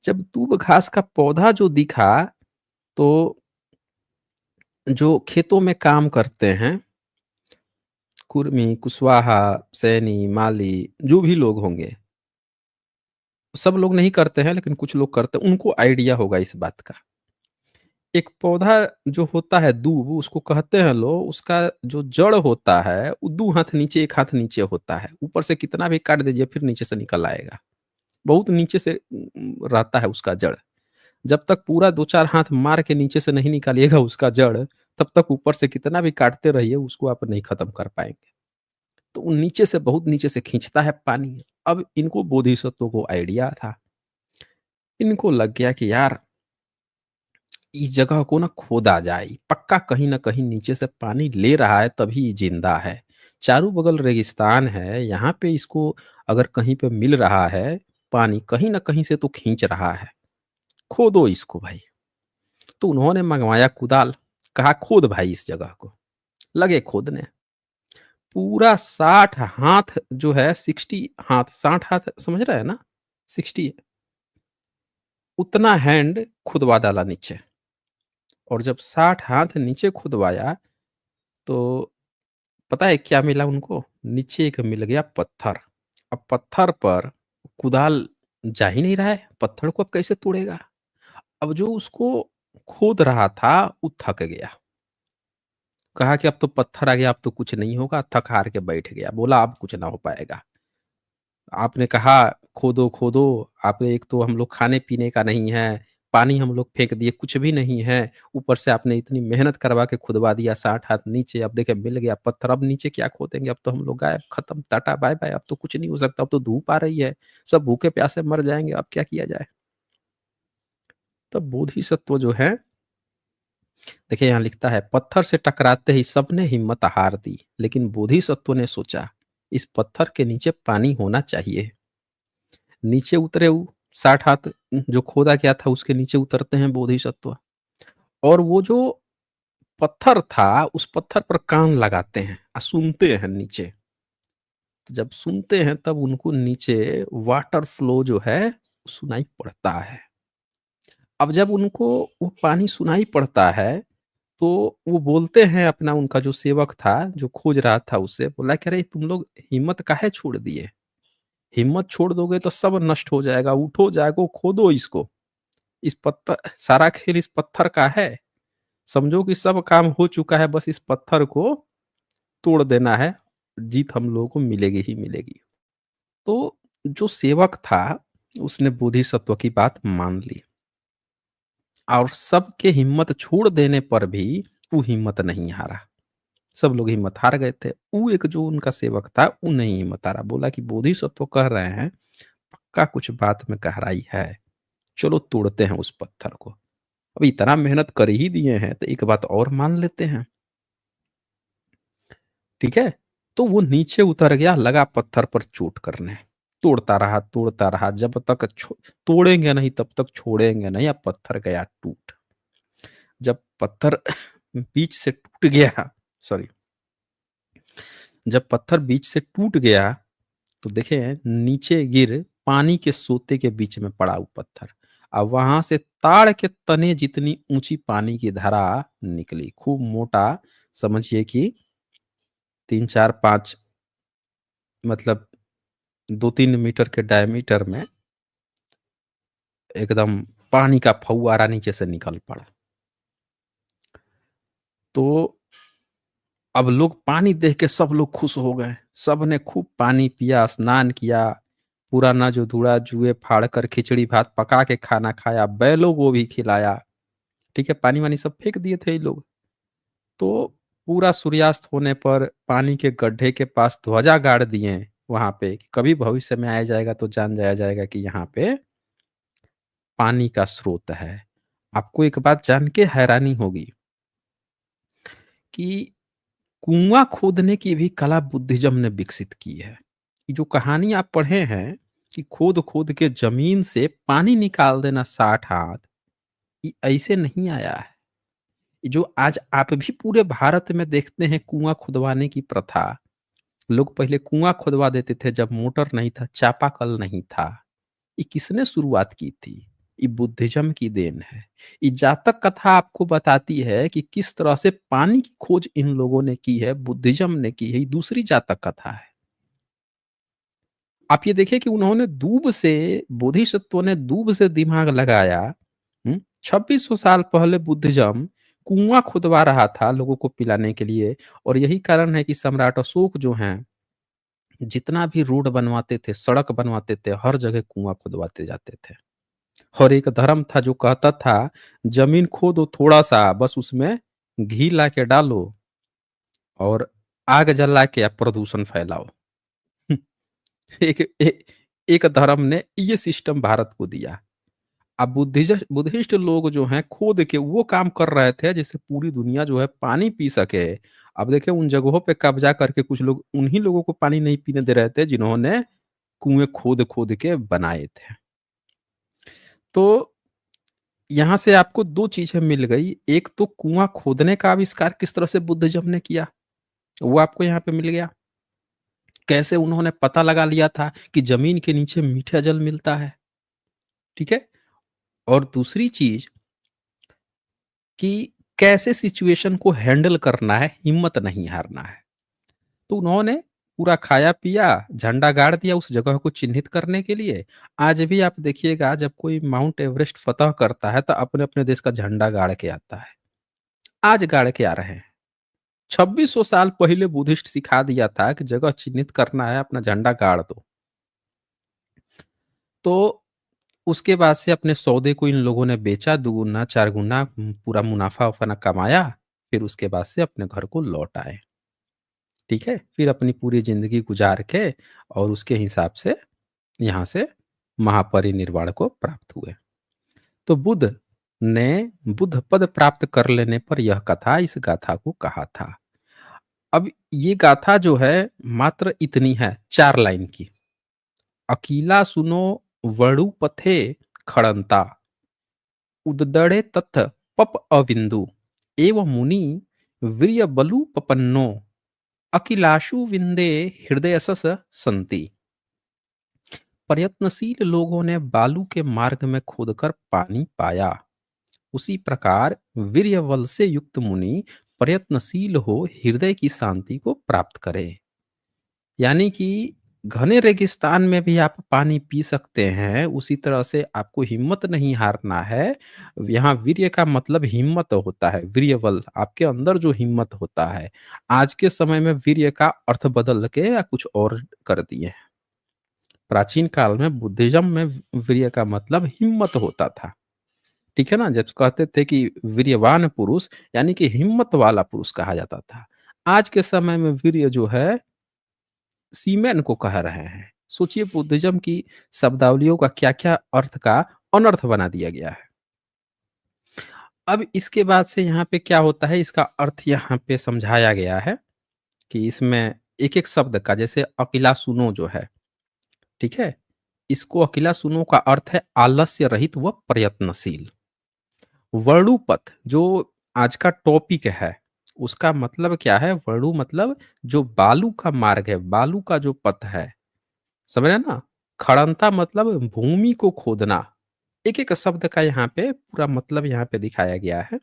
जब दूब घास का पौधा जो दिखा, तो जो खेतों में काम करते हैं, कुर्मी, कुशवाहा, सैनी, माली जो भी लोग होंगे, सब लोग नहीं करते हैं लेकिन कुछ लोग करते हैं, उनको आइडिया होगा इस बात का। एक पौधा जो होता है दूब उसको कहते हैं लोग, उसका जो जड़ होता है वो 2 हाथ नीचे 1 हाथ नीचे होता है। ऊपर से कितना भी काट दीजिए फिर नीचे से निकल आएगा। बहुत नीचे से रहता है उसका जड़। जब तक पूरा 2-4 हाथ मार के नीचे से नहीं निकालिएगा उसका जड़, तब तक ऊपर से कितना भी काटते रहिए उसको आप नहीं खत्म कर पाएँगे। तो वो नीचे से बहुत नीचे से खींचता है पानी। अब इनको बोधिसत्वों को आइडिया था। इनको लग गया कि यार इस जगह को ना खोदा जाए। पक्का कहीं न कहीं नीचे से पानी ले रहा है तभी ये ज़िंदा है। चारों बगल रेगिस्तान है, यहाँ पे इसको अगर कहीं पे मिल रहा है पानी, कहीं न कहीं से तो खींच रहा है। खोदो इसको भाई। तो उन्होंने मँगवाया कुदाल, कहा खोद भाई इस जगह को। लगे खोदने। पूरा 60 हाथ जो है 60 हाथ 60 हाथ समझ रहे हैं ना? 60 उतना हैंड खुदवा डाला नीचे। और जब 60 हाथ नीचे खुदवाया तो पता है क्या मिला उनको? नीचे एक मिल गया पत्थर। अब पत्थर पर कुदाल जा ही नहीं रहा है, पत्थर को अब कैसे तोड़ेगा? अब जो उसको खोद रहा था, वो थक गया। कहा कि अब तो पत्थर आ गया, अब तो कुछ नहीं होगा, थक हार के बैठ गया। बोला अब कुछ ना हो पाएगा। आपने कहा खोदो, खोदो, आपने एक तो हम लोग खाने-पीने का नहीं है, पानी हम लोग फेंक दिए, कुछ भी नहीं है, ऊपर से आपने इतनी मेहनत करवा के खुदवा दिया 60 हाथ नीचे, अब देखिए मिल गया पत्थर, अब नीचे क्या खोदेंगे, अब तो हम लोग गायब, खत्म, टाटा, बाय-बाय, अब तो कुछ नहीं हो सकता, अब तो धूप आ रही है, सब भूखे-प्यासे मर जाएँगे, अब क्या किया जाए? तब बोधिसत्व जो है, देखिए यहाँ लिखता है, पत्थर से टकराते ही सबने हिम्मत हार दी, लेकिन बोधिसत्व ने सोचा, इस पत्थर के नीचे पानी होना चाहिए। नीचे उतरे वो 60 हाथ जो खोदा गया था उसके नीचे उतरते हैं बोधिसत्व और वो जो पत्थर था उस पत्थर पर कान लगाते हैं सुनते हैं नीचे। तो जब सुनते हैं तब उनको नीचे वाटर फ्लो जो है सुनाई पड़ता है। अब जब उनको वो पानी सुनाई पड़ता है तो वो बोलते हैं अपना उनका जो सेवक था जो खोज रहा था उससे बोला कि अरे तुम लोग हिम्मत काहे छोड़ दिए? हिम्मत छोड़ दोगे तो सब नष्ट हो जाएगा, उठो जागो खोदो इसको। इस पत्थर सारा खेल इस पत्थर का है। समझो कि सब काम हो चुका है, बस इस पत्थर को तोड़ देना है, जीत हम लोगों को मिलेगी ही मिलेगी। तो जो सेवक था, उसने बोधिसत्व की बात मान ली और सबके हिम्मत छोड़ देने पर भी वो हिम्मत नहीं हारा। सब लोग हिम्मत हार गए थे। वो एक जो उनका सेवक था, वो नहीं हिम्मत हारा। बोला कि बोधिसत्व कह रहे हैं, पक्का कुछ बात में गहराई है। चलो तोड़ते हैं उस पत्थर को। अब इतना मेहनत कर ही दिए हैं तो एक बात और मान लेते हैं, ठीक है? तो वो नीचे उतर गया, लगा पत्थर पर चोट करने। तोड़ता रहा जब तक तोड़ेंगे नहीं तब तक छोड़ेंगे नहीं, अब पत्थर गया टूट। जब पत्थर बीच से टूट गया, सॉरी, जब पत्थर बीच से टूट गया तो देखें नीचे गिर पानी के सोते के बीच में पड़ा वो पत्थर। अब वहां से ताड़ के तने जितनी ऊंची पानी की धारा निकली, खूब मोटा, समझिए कि 3, 4, 5 मतलब 2-3 मीटर के डायमीटर में एकदम पानी का फव्वारा नीचे से निकल पड़ा। तो अब लोग पानी देख के सब लोग खुश हो गए। सबने खूब पानी पिया, स्नान किया, पूरा नाजू-धूड़ा जुए फाड़ कर खिचड़ी-भात पका के खाना खाया, बैलों को भी खिलाया। ठीक है? पानी-वानी सब फेंक दिए थे ये लोग। तो पूरा सूर्यास्त होने पर पानी के गड्ढे के पास ध्वजा गाड़ दिए वहाँ पे कि कभी भविष्य में आया जाएगा तो जान जाया जाएगा कि यहाँ पे पानी का स्रोत है। आपको एक बात जान के हैरानी होगी कि कुआँ खोदने की भी कला बुद्धिज़्म ने विकसित की है। ये जो कहानी आप पढ़े हैं कि खोद-खोद के ज़मीन से पानी निकाल देना 60 हाथ, ये ऐसे नहीं आया है। ये जो आज आप भी पूरे भारत में देखते हैं कुआँ खुदवाने की प्रथा, लोग पहले कुआँ खुदवा देते थे जब मोटर नहीं था, चापाकल नहीं था। ये किसने शुरुआत की थी? ये बुद्धिज़्म की देन है। ये जातक कथा आपको बताती है कि किस तरह से पानी की खोज इन लोगों ने की है, बुद्धिज़्म ने की है, ये दूसरी जातक कथा है। आप ये देखिए कि उन्होंने दूब से बोधिसत्वों ने दूब से दिमाग लगाया। 2600 साल पहले बुद्धिज़्म कुआँ खुदवा रहा था लोगों को पिलाने के लिए और यही कारण है कि सम्राट अशोक जो हैं, जितना भी रोड बनवाते थे, सड़क बनवाते थे, हर जगह कुआँ खुदवाते जाते थे। और एक धर्म था जो कहता था, ज़मीन खोदो थोड़ा-सा, बस उसमें घी लाके डालो और आग जला के आप प्रदूषण फैलाओ। एक ए एक धर्म ने ये सिस्टम भारत को दिया। अब बुद्धिस्ट लोग जो हैं खोद के वो काम कर रहे थे जिससे पूरी दुनिया जो है पानी पी सके। अब देखिए उन जगहों पे कब्ज़ा करके कुछ लोग उन्हीं लोगों को पानी नहीं पीने दे रहे थे जिन्होंने कुएँ खोद-खोद के बनाए थे। तो यहाँ से आपको 2 चीज़ें मिल गई, एक तो कुआँ खोदने का आविष्कार किस तरह से बुद्धिज़्म ने किया, वो आपको यहाँ पे मिल गया। कैसे उन्होंने पता लगा लिया था कि ज़मीन के नीचे मीठा जल मिलता है, ठीक है? और दूसरी चीज़ कि कैसे सिचुएशन को हैंडल करना है, हिम्मत नहीं हारना है। तो उन्होंने पूरा खाया-पिया, झंडा गाड़ दिया उस जगह को चिन्हित करने के लिए। आज भी आप देखिएगा जब कोई माउंट एवरेस्ट फ़तह करता है तो अपने-अपने देश का झंडा गाड़ के आता है। आज गाड़ के आ रहे हैं। 2600 साल पहले बुद्धिस्ट सिखा दिया था कि जगह चिन्हित करना है, अपना झंडा गाड़ दो। तो उसके बाद से अपने सौदे को इन लोगों ने बेचा, दुगुना, चारगुना पूरा मुनाफ़ा-वफ़ा कमाया, फिर उसके बाद से अपने घर को लौट आए। ठीक है? फिर अपनी पूरी ज़िंदगी गुज़ार के और उसके हिसाब से यहाँ से महापरिनिर्वाण को प्राप्त हुए। तो बुद्ध ने बुद्ध पद प्राप्त कर लेने पर यह कथा इस गाथा को कहा था। अब ये गाथा जो है मात्र इतनी है 4 लाइन की। अकीला सुनो वडु पथे खड़ंता उद्दड़े तथ पप अविंदु एव मुनि वीर्य बलु पपन्नो अकिलाशु विंदे हृदयसस संति। प्रयत्नशील लोगों ने बालू के मार्ग में खोदकर पानी पाया, उसी प्रकार वीर्य बल से युक्त मुनि प्रयत्नशील हो हृदय की शांति को प्राप्त करे। यानी कि घने रेगिस्तान में भी आप पानी पी सकते हैं, उसी तरह से आपको हिम्मत नहीं हारना है। यहाँ वीर्य का मतलब हिम्मत होता है, वीर्य बल, आपके अंदर जो हिम्मत होता है। आज के समय में वीर्य का अर्थ बदल के या कुछ और कर दिए हैं। प्राचीन काल में बुद्धिज़्म में वीर्य का मतलब हिम्मत होता था। ठीक है ना? जब कहते थे कि वीर्यवान पुरुष यानी कि हिम्मत वाला पुरुष कहा जाता था। आज के समय में वीर्य जो है सीमेन को कह रहे हैं। सोचिए बुद्धिज़्म की शब्दावलियों का क्या-क्या अर्थ का अनर्थ बना दिया गया है। अब इसके बाद से यहाँ पे क्या होता है, इसका अर्थ यहाँ पे समझाया गया है कि इसमें एक-एक शब्द का जैसे अकिला सुनो जो है, ठीक है? इसको अकिला सुनो का अर्थ है आलस्य रहित व प्रयत्नशील। वर्णुपथ जो आज का टॉपिक है, उसका मतलब क्या है? वर्णु मतलब जो बालू का मार्ग है, बालू का जो पथ है, समझ रहे हैं ना? खड़ंता मतलब भूमि को खोदना। एक-एक शब्द का यहाँ पे पूरा मतलब यहाँ पे दिखाया गया है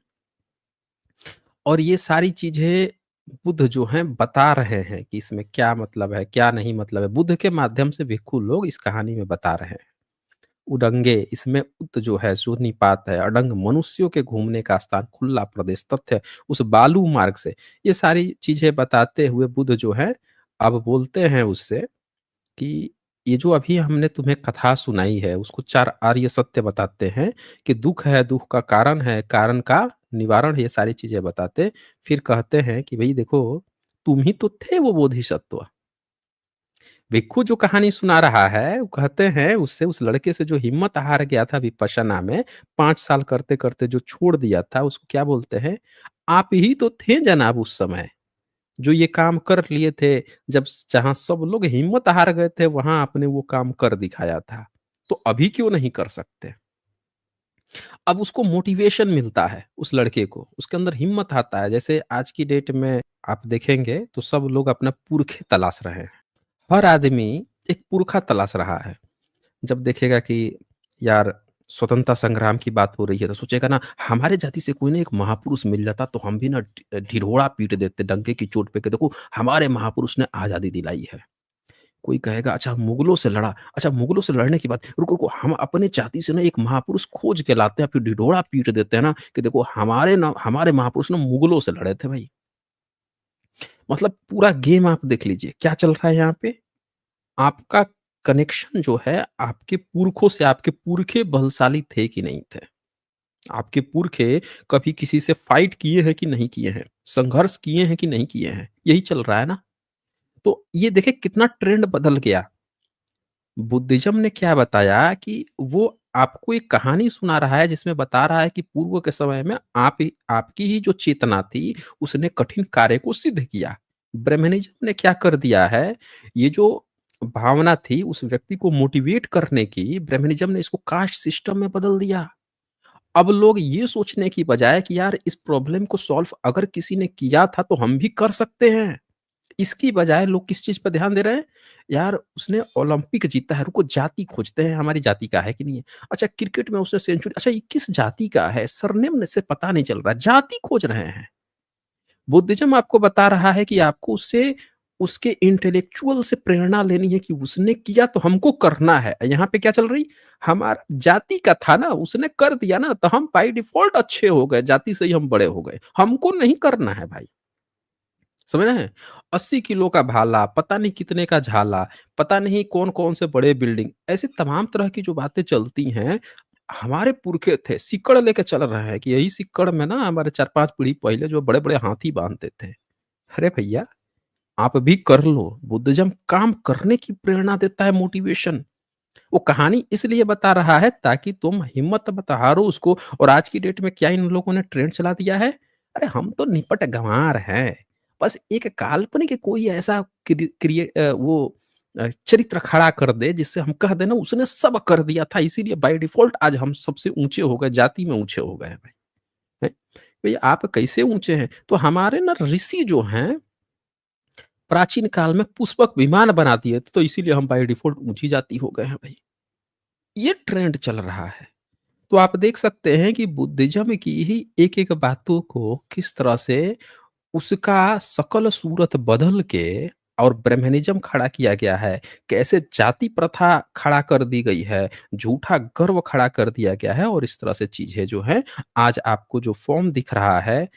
और ये सारी चीज़ें बुद्ध जो हैं बता रहे हैं कि इसमें क्या मतलब है, क्या नहीं मतलब है। बुद्ध के माध्यम से भिक्षु लोग इस कहानी में बता रहे हैं। उडंगे इसमें उत जो है शून्यपात है, अडंग मनुष्यों के घूमने का स्थान, खुला प्रदेश, तथ्य उस बालू मार्ग से, ये सारी चीज़ें बताते हुए बुद्ध जो है अब बोलते हैं उससे कि ये जो अभी हमने तुम्हें कथा सुनाई है उसको 4 आर्य सत्य बताते हैं कि दुःख है, दुःख का कारण है, कारण का निवारण है, ये सारी चीज़ें बताते फिर कहते हैं कि भई देखो, तुम ही तो थे वो बोधिसत्व। भिक्खु जो कहानी सुना रहा है, वो कहते हैं उससे उस लड़के से जो हिम्मत हार गया था विपश्यना में, 5 साल करते-करते जो छोड़ दिया था, उसको क्या बोलते हैं, आप ही तो थे जनाब उस समय, जो ये काम कर लिए थे, जब जहाँ सब लोग हिम्मत हार गए थे, वहाँ आपने वो काम कर दिखाया था। तो अभी क्यों नहीं कर सकते? अब उसको मोटिवेशन मिलता है उस लड़के को, उसके अंदर हिम्मत आता है। जैसे आज की डेट में आप देखेंगे तो सब लोग अपना पुरखे तलाश रहे हैं। हर आदमी एक पुरखा तलाश रहा है। जब देखेगा कि यार स्वतंत्रता संग्राम की बात हो रही है तो सोचेगा ना हमारे जाति से कोई ना एक महापुरुष मिल जाता तो हम भी ना ढिढोरा पीट देते डंके की चोट पे कि देखो हमारे महापुरुष ने आज़ादी दिलाई है। कोई कहेगा अच्छा मुगलों से लड़ा, अच्छा मुगलों से लड़ने की बात रुको, रुको हम अपने जाति से ना एक महापुरुष खोज के लाते हैं फिर ढिढोरा पीट देते हैं ना कि देखो हमारे महापुरुष ना मुगलों से लड़े थे भाई। मतलब पूरा गेम आप देख लीजिए क्या चल रहा है यहाँ पे। आपका कनेक्शन जो है आपके पुरखों से, आपके पुरखे बलशाली थे कि नहीं थे? आपके पुरखे कभी किसी से फाइट किए हैं कि नहीं किए हैं? संघर्ष किए हैं कि नहीं किए हैं? यही चल रहा है ना? तो ये देखिए कितना ट्रेंड बदल गया। बुद्धिज़्म ने क्या बताया कि वो आपको एक कहानी सुना रहा है जिसमें बता रहा है कि पूर्व के समय में आपकी ही जो चेतना थी उसने कठिन कार्य को सिद्ध किया। ब्रह्मनिज़्म ने क्या कर दिया है, ये जो भावना थी उस व्यक्ति को मोटिवेट करने की, ब्रह्मनिज़्म ने इसको कास्ट सिस्टम में बदल दिया। अब लोग ये सोचने की बजाय कि यार इस प्रॉब्लम को सॉल्व अगर किसी ने किया था तो हम भी कर सकते हैं। इसकी बजाय लोग किस चीज़ पे ध्यान दे रहे हैं? यार उसने ओलंपिक जीता है, रुको जाति खोजते हैं हमारी जाति का है कि नहीं है? अच्छा क्रिकेट में उसने सेंचुरी अच्छा ये किस जाति का है? सरनेम से पता नहीं चल रहा, जाति खोज रहे हैं। बुद्धिज़्म आपको बता रहा है कि आपको उससे उसके इंटेलेक्चुअल से प्रेरणा लेनी है कि उसने किया तो हमको करना है। यहाँ पे क्या चल रही? हमारा जाति का था ना, उसने कर दिया ना तो हम बाय डिफ़ॉल्ट अच्छे हो गए, जाति से ही हम बड़े हो गए। हमको नहीं करना है भाई। समझ रहे हैं? 80 किलो का भाला, पता नहीं कितने का झाला, पता नहीं कौन-कौन से बड़े बिल्डिंग, ऐसी तमाम तरह की जो बातें चलती हैं, हमारे पुरखे थे, सिक्कड़ लेके चल रहे हैं कि यही सिक्कड़ में ना हमारे 4-5 पीढ़ी पहले जो बड़े-बड़े हाथी बाँधते थे। अरे भैया, आप भी कर लो, बुद्धिज़्म काम करने की प्रेरणा देता है मोटिवेशन। वो कहानी इसलिए बता रहा है ताकि तुम हिम्मत मत हारो उसको और आज की डेट में क्या इन लोगों ने ट्रेंड चला दिया है? अरे हम तो निपट गँवार हैं। बस एक काल्पनिक कोई ऐसा चरित्र खड़ा कर दे जिससे हम कह दें ना उसने सब कर दिया था इसीलिए बाय डिफ़ॉल्ट आज हम सबसे ऊँचे हो गए, जाति में ऊँचे हो गए हैं भाई। हैं? भई आप कैसे ऊँचे हैं? तो हमारे ना ऋषि जो हैं प्राचीन काल में पुष्पक विमान बना दिए थे तो इसीलिए हम बाय डिफ़ॉल्ट ऊँची जाति हो गए हैं भाई। ये ट्रेंड चल रहा है। तो आप देख सकते हैं कि बुद्धिज़्म की ही एक-एक बातों को किस तरह से उसका शकल सूरत बदल के और ब्रह्मनिज़्म खड़ा किया गया है। कैसे जाति प्रथा खड़ा कर दी गई है, झूठा गर्व खड़ा कर दिया गया है और इस तरह से चीज़ें जो हैं, आज आपको जो फ़ॉर्म दिख रहा है,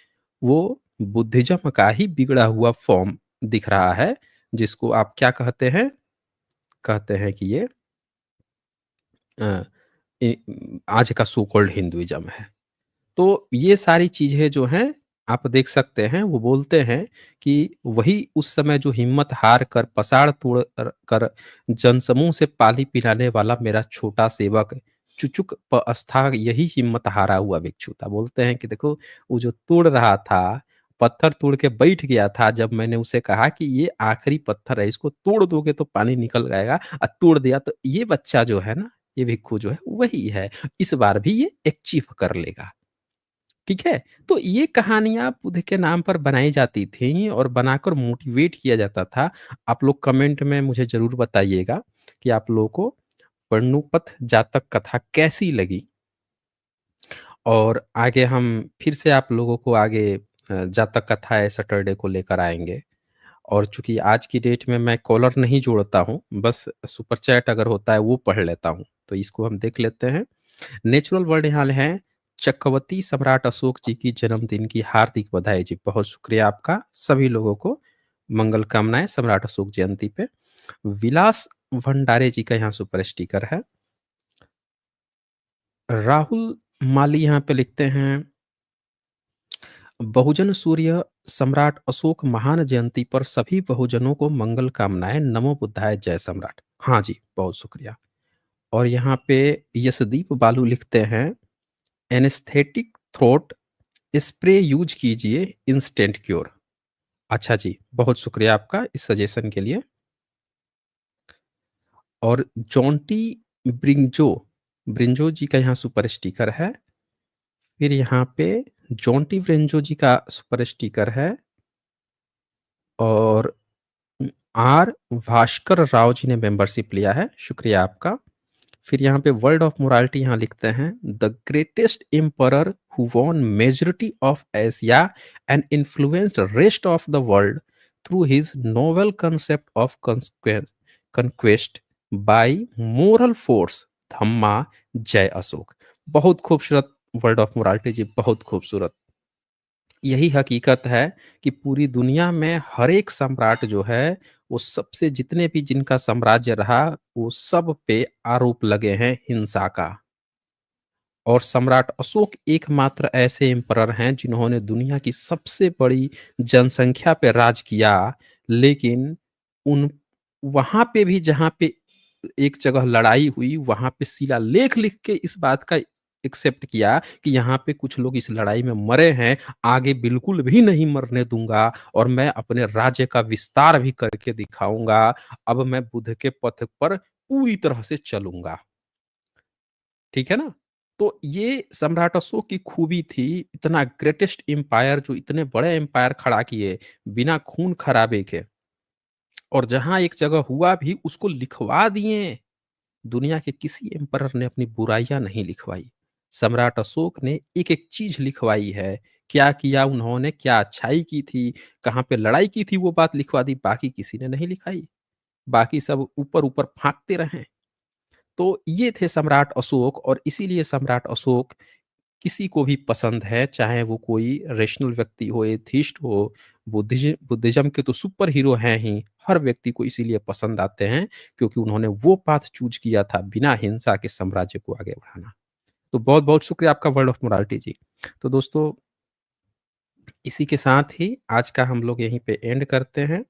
वो बुद्धिज़्म का ही बिगड़ा हुआ फ़ॉर्म दिख रहा है, जिसको आप क्या कहते हैं? कहते हैं कि ये अ, आज का सो कॉल्ड हिंदुइज़्म है। तो ये सारी चीज़ें जो हैं, आप देख सकते हैं, वो बोलते हैं कि वही उस समय जो हिम्मत हार कर पसार तोड़ कर जनसमूह से पानी पिलाने वाला मेरा छोटा सेवक चुचुक प अस्थाग यही हिम्मत हारा हुआ भिक्षु था। बोलते हैं कि देखो, वो जो तोड़ रहा था, पत्थर तोड़ के बैठ गया था, जब मैंने उसे कहा कि ये आखिरी पत्थर है, इसको तोड़ दोगे तो पानी निकल जाएगा तोड़ दिया तो ये बच्चा जो है ना, ये भिक्षु जो है, वही है। इस बार भी ये अचीव कर लेगा। ठीक है? तो ये कहानियाँ बुद्ध के नाम पर बनाई जाती थीं और बनाकर मोटिवेट किया जाता था। आप लोग कमेंट में मुझे ज़रूर बताइएगा कि आप लोगों को पन्नूपथ जातक कथा कैसी लगी? और आगे हम फिर से आप लोगों को आगे जातक कथाएँ सैटरडे को लेकर आएँगे। और चूँकि आज की डेट में मैं कॉलर नहीं जोड़ता हूँ, बस सुपर चैट अगर होता है वो पढ़ लेता हूँ। तो इसको हम देख लेते हैं। नेचुरल वर्ड यहाँ है, चक्रवर्ती सम्राट अशोक जी की जन्मदिन की हार्दिक बधाई जी। बहुत शुक्रिया आपका। सभी लोगों को मंगल कामनाएँ सम्राट अशोक जयंती पे। विलास भंडारे जी का यहाँ सुपर स्टिकर है। राहुल माली यहाँ पे लिखते हैं, बहुजन सूर्य सम्राट अशोक महान जयंती पर सभी बहुजनों को मंगल कामनाएँ, नमो बुद्धाय जय सम्राट। हाँ जी, बहुत शुक्रिया। और यहाँ पे यशदीप बालू लिखते हैं, एनेस्थेटिक थ्रोट स्प्रे यूज़ कीजिए, इंस्टेंट क्योर। अच्छा जी, बहुत शुक्रिया आपका इस सजेशन के लिए। और जॉन्टी ब्रिंजो, ब्रिंजो जी का यहाँ सुपर स्टिकर है। फिर यहाँ पे जॉन्टी ब्रिंजो जी का सुपर स्टिकर है। और आर भास्कर राव जी ने मेंबरशिप लिया है, शुक्रिया आपका। फिर यहाँ पे वर्ल्ड ऑफ मोरालिटी यहाँ लिखते हैं, the greatest emperor who won majority of Asia and influenced rest of the world through his novel concept of conquest by moral force, dhamma जय अशोक। बहुत खूबसूरत वर्ल्ड ऑफ मोरालिटी जी, बहुत खूबसूरत। यही हकीकत है कि पूरी दुनिया में हर एक सम्राट जो है, वो सबसे जितने भी जिनका साम्राज्य रहा, वो सब पे आरोप लगे हैं हिंसा का। और सम्राट अशोक एकमात्र ऐसे एम्परर हैं जिन्होंने दुनिया की सबसे बड़ी जनसंख्या पे राज किया, लेकिन उन वहाँ पे भी जहाँ पे एक जगह लड़ाई हुई, वहाँ पे शिलालेख लिख के इस बात का एक्सेप्ट किया कि यहाँ पे कुछ लोग इस लड़ाई में मरे हैं, आगे बिल्कुल भी नहीं मरने दूँगा और मैं अपने राज्य का विस्तार भी करके दिखाऊँगा। अब मैं बुद्ध के पथ पर पूरी तरह से चलूँगा। ठीक है ना? तो ये सम्राट अशोक की खूबी थी, इतना ग्रेटेस्ट एम्पायर जो इतने बड़े एम्पायर खड़ा किए, बिना खून खराबे के। और जहाँ एक जगह हुआ भी उसको लिखवा दिए। दुनिया के किसी एम्परर ने अपनी बुराइयाँ नहीं लिखवाई। सम्राट अशोक ने एक-एक चीज़ लिखवाई है। क्या किया उन्होंने, क्या अच्छाई की थी, कहाँ पे लड़ाई की थी वो बात लिखवा दी, बाकी किसी ने नहीं लिखाई। बाकी सब ऊपर-ऊपर फाँकते रहे। तो ये थे सम्राट अशोक और इसीलिए सम्राट अशोक किसी को भी पसंद है, चाहे वो कोई रैशनल व्यक्ति हो, एथिस्ट हो, बुद्धिज़्म के तो सुपर हीरो हैं ही, हर व्यक्ति को इसीलिए पसंद आते हैं क्योंकि उन्होंने वो पाथ चूज़ किया था बिना हिंसा के साम्राज्य को आगे बढ़ाना। तो बहुत-बहुत शुक्रिया आपका वर्ल्ड ऑफ मोरालिटी जी। तो दोस्तों, इसी के साथ ही आज का हम लोग यहीं पे एंड करते हैं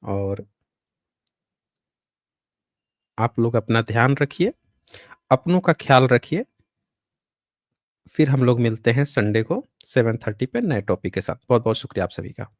और आप लोग अपना ध्यान रखिए, अपनों का ख्याल रखिए। फिर हम लोग मिलते हैं संडे को 7:30 पे नए टॉपिक के साथ। बहुत-बहुत शुक्रिया आप सभी का।